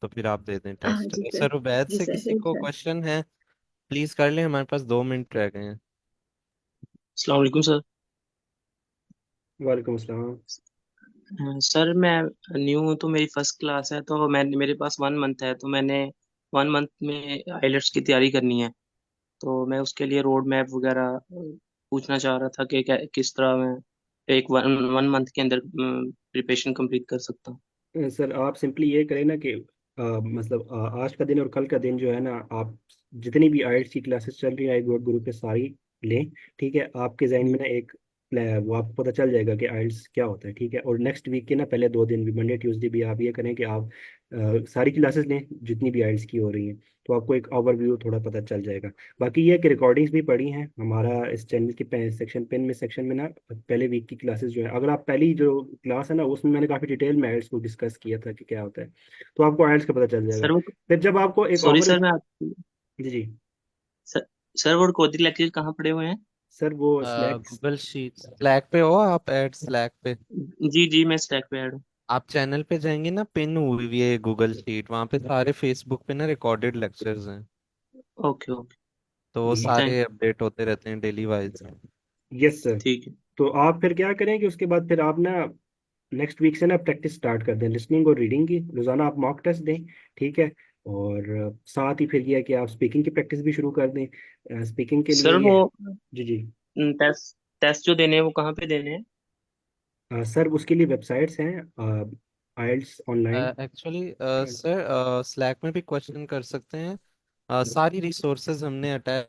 तो फिर आप दे दें हाँ टेस्ट। जी सर। सर उबैद जी से सर, किसी को इंशाल्लाह। क्वेश्चन है? प्लीज कर लें, हमारे पास 2 मिनट रह गए हैं। अस्सलाम वालेकुम सर। वालेकुम अस्सलाम। सर मैं न्यू हूँ तो मेरी फर्स्ट क्लास है, तो मैं मेरे पास 1 मंथ है, तो मैंने 1 मंथ में आइलेट्स की तैयारी करनी है। तो मैं उसके लिए रोड मैप वगैरह पूछना चाह रहा था कि किस तरह मैं एक 1 मंथ के अंदर प्रिपरेशन कंप्लीट कर सकता हूँ। सर आप सिंपली ये करें ना कि मतलब आज का दिन और कल का दिन जो है ना, आप जितनी भी आइल्स की क्लासेस चल रही है आई ग्रुप पे सारी लें। ठीक है, आपके जहन में जी ना एक वो आपको पता चल जाएगा कि आइल्स क्या होता है। ठीक है, और नेक्स्ट वीक के ना पहले 2 दिन भी, मंडे ट्यूसडे भी, आप ये करें कि आप सारी क्लासेस लें जितनी भी आइल्स की हो रही हैं, तो आपको एक ओवरव्यू थोड़ा पता चल जाएगा। बाकी ये है कि रिकॉर्डिंग्स भी पड़ी हैं हमारा इस चैनल के सेक्शन पेन में सेक्शन में ना, पहले वीक की क्लासेस जो है, अगर आप पहली जो क्लास है ना उसमें मैंने काफ़ी डिटेल में आइल्स को डिस्कस किया था कि क्या होता है, तो आपको आइल्स का पता चल जाएगा। सर वो फिर जब आपको एक सॉरी ओवर। सर मैं जी जी। सर, सर वो रिकॉर्डिंग लेक्चर कहाँ पड़े हुए हैं? सर वो स्लैक्स। गूगल शीट स्लैक पे हो आप? ऐड स्लैक पे जी जी, मैं स्टैक पे ऐड हूँ। आप चैनल पे जाएंगे ना, पिन हुई है गूगल शीट, वहाँ पे सारे फेसबुक पे ना रिकॉर्डेड लेक्चर्स हैं, ओके ओके। तो वो थैंक। सारे अपडेट होते रहते हैं डेली वाइज। Yes sir. ठीक है। तो आप फिर क्या करें कि उसके बाद फिर आप ना नेक्स्ट वीक से ना प्रैक्टिस स्टार्ट कर दें लिसनिंग और रीडिंग की, रोजाना आप मॉक टेस्ट दें। ठीक है, और साथ ही फिर ये है कि आप स्पीकिंग की प्रैक्टिस भी शुरू कर दें। स्पीकिंग के लिए सर ये वो है। जी जी। टेस्ट टेस्ट जो देने हैं वो कहाँ पे देने हैं? सर उसके लिए वेबसाइट्स हैं, आइल्स ऑनलाइन। एक्चुअली सर स्लैक में भी क्वेश्चन कर सकते हैं। सारी रिसोर्सेज हमने अटैच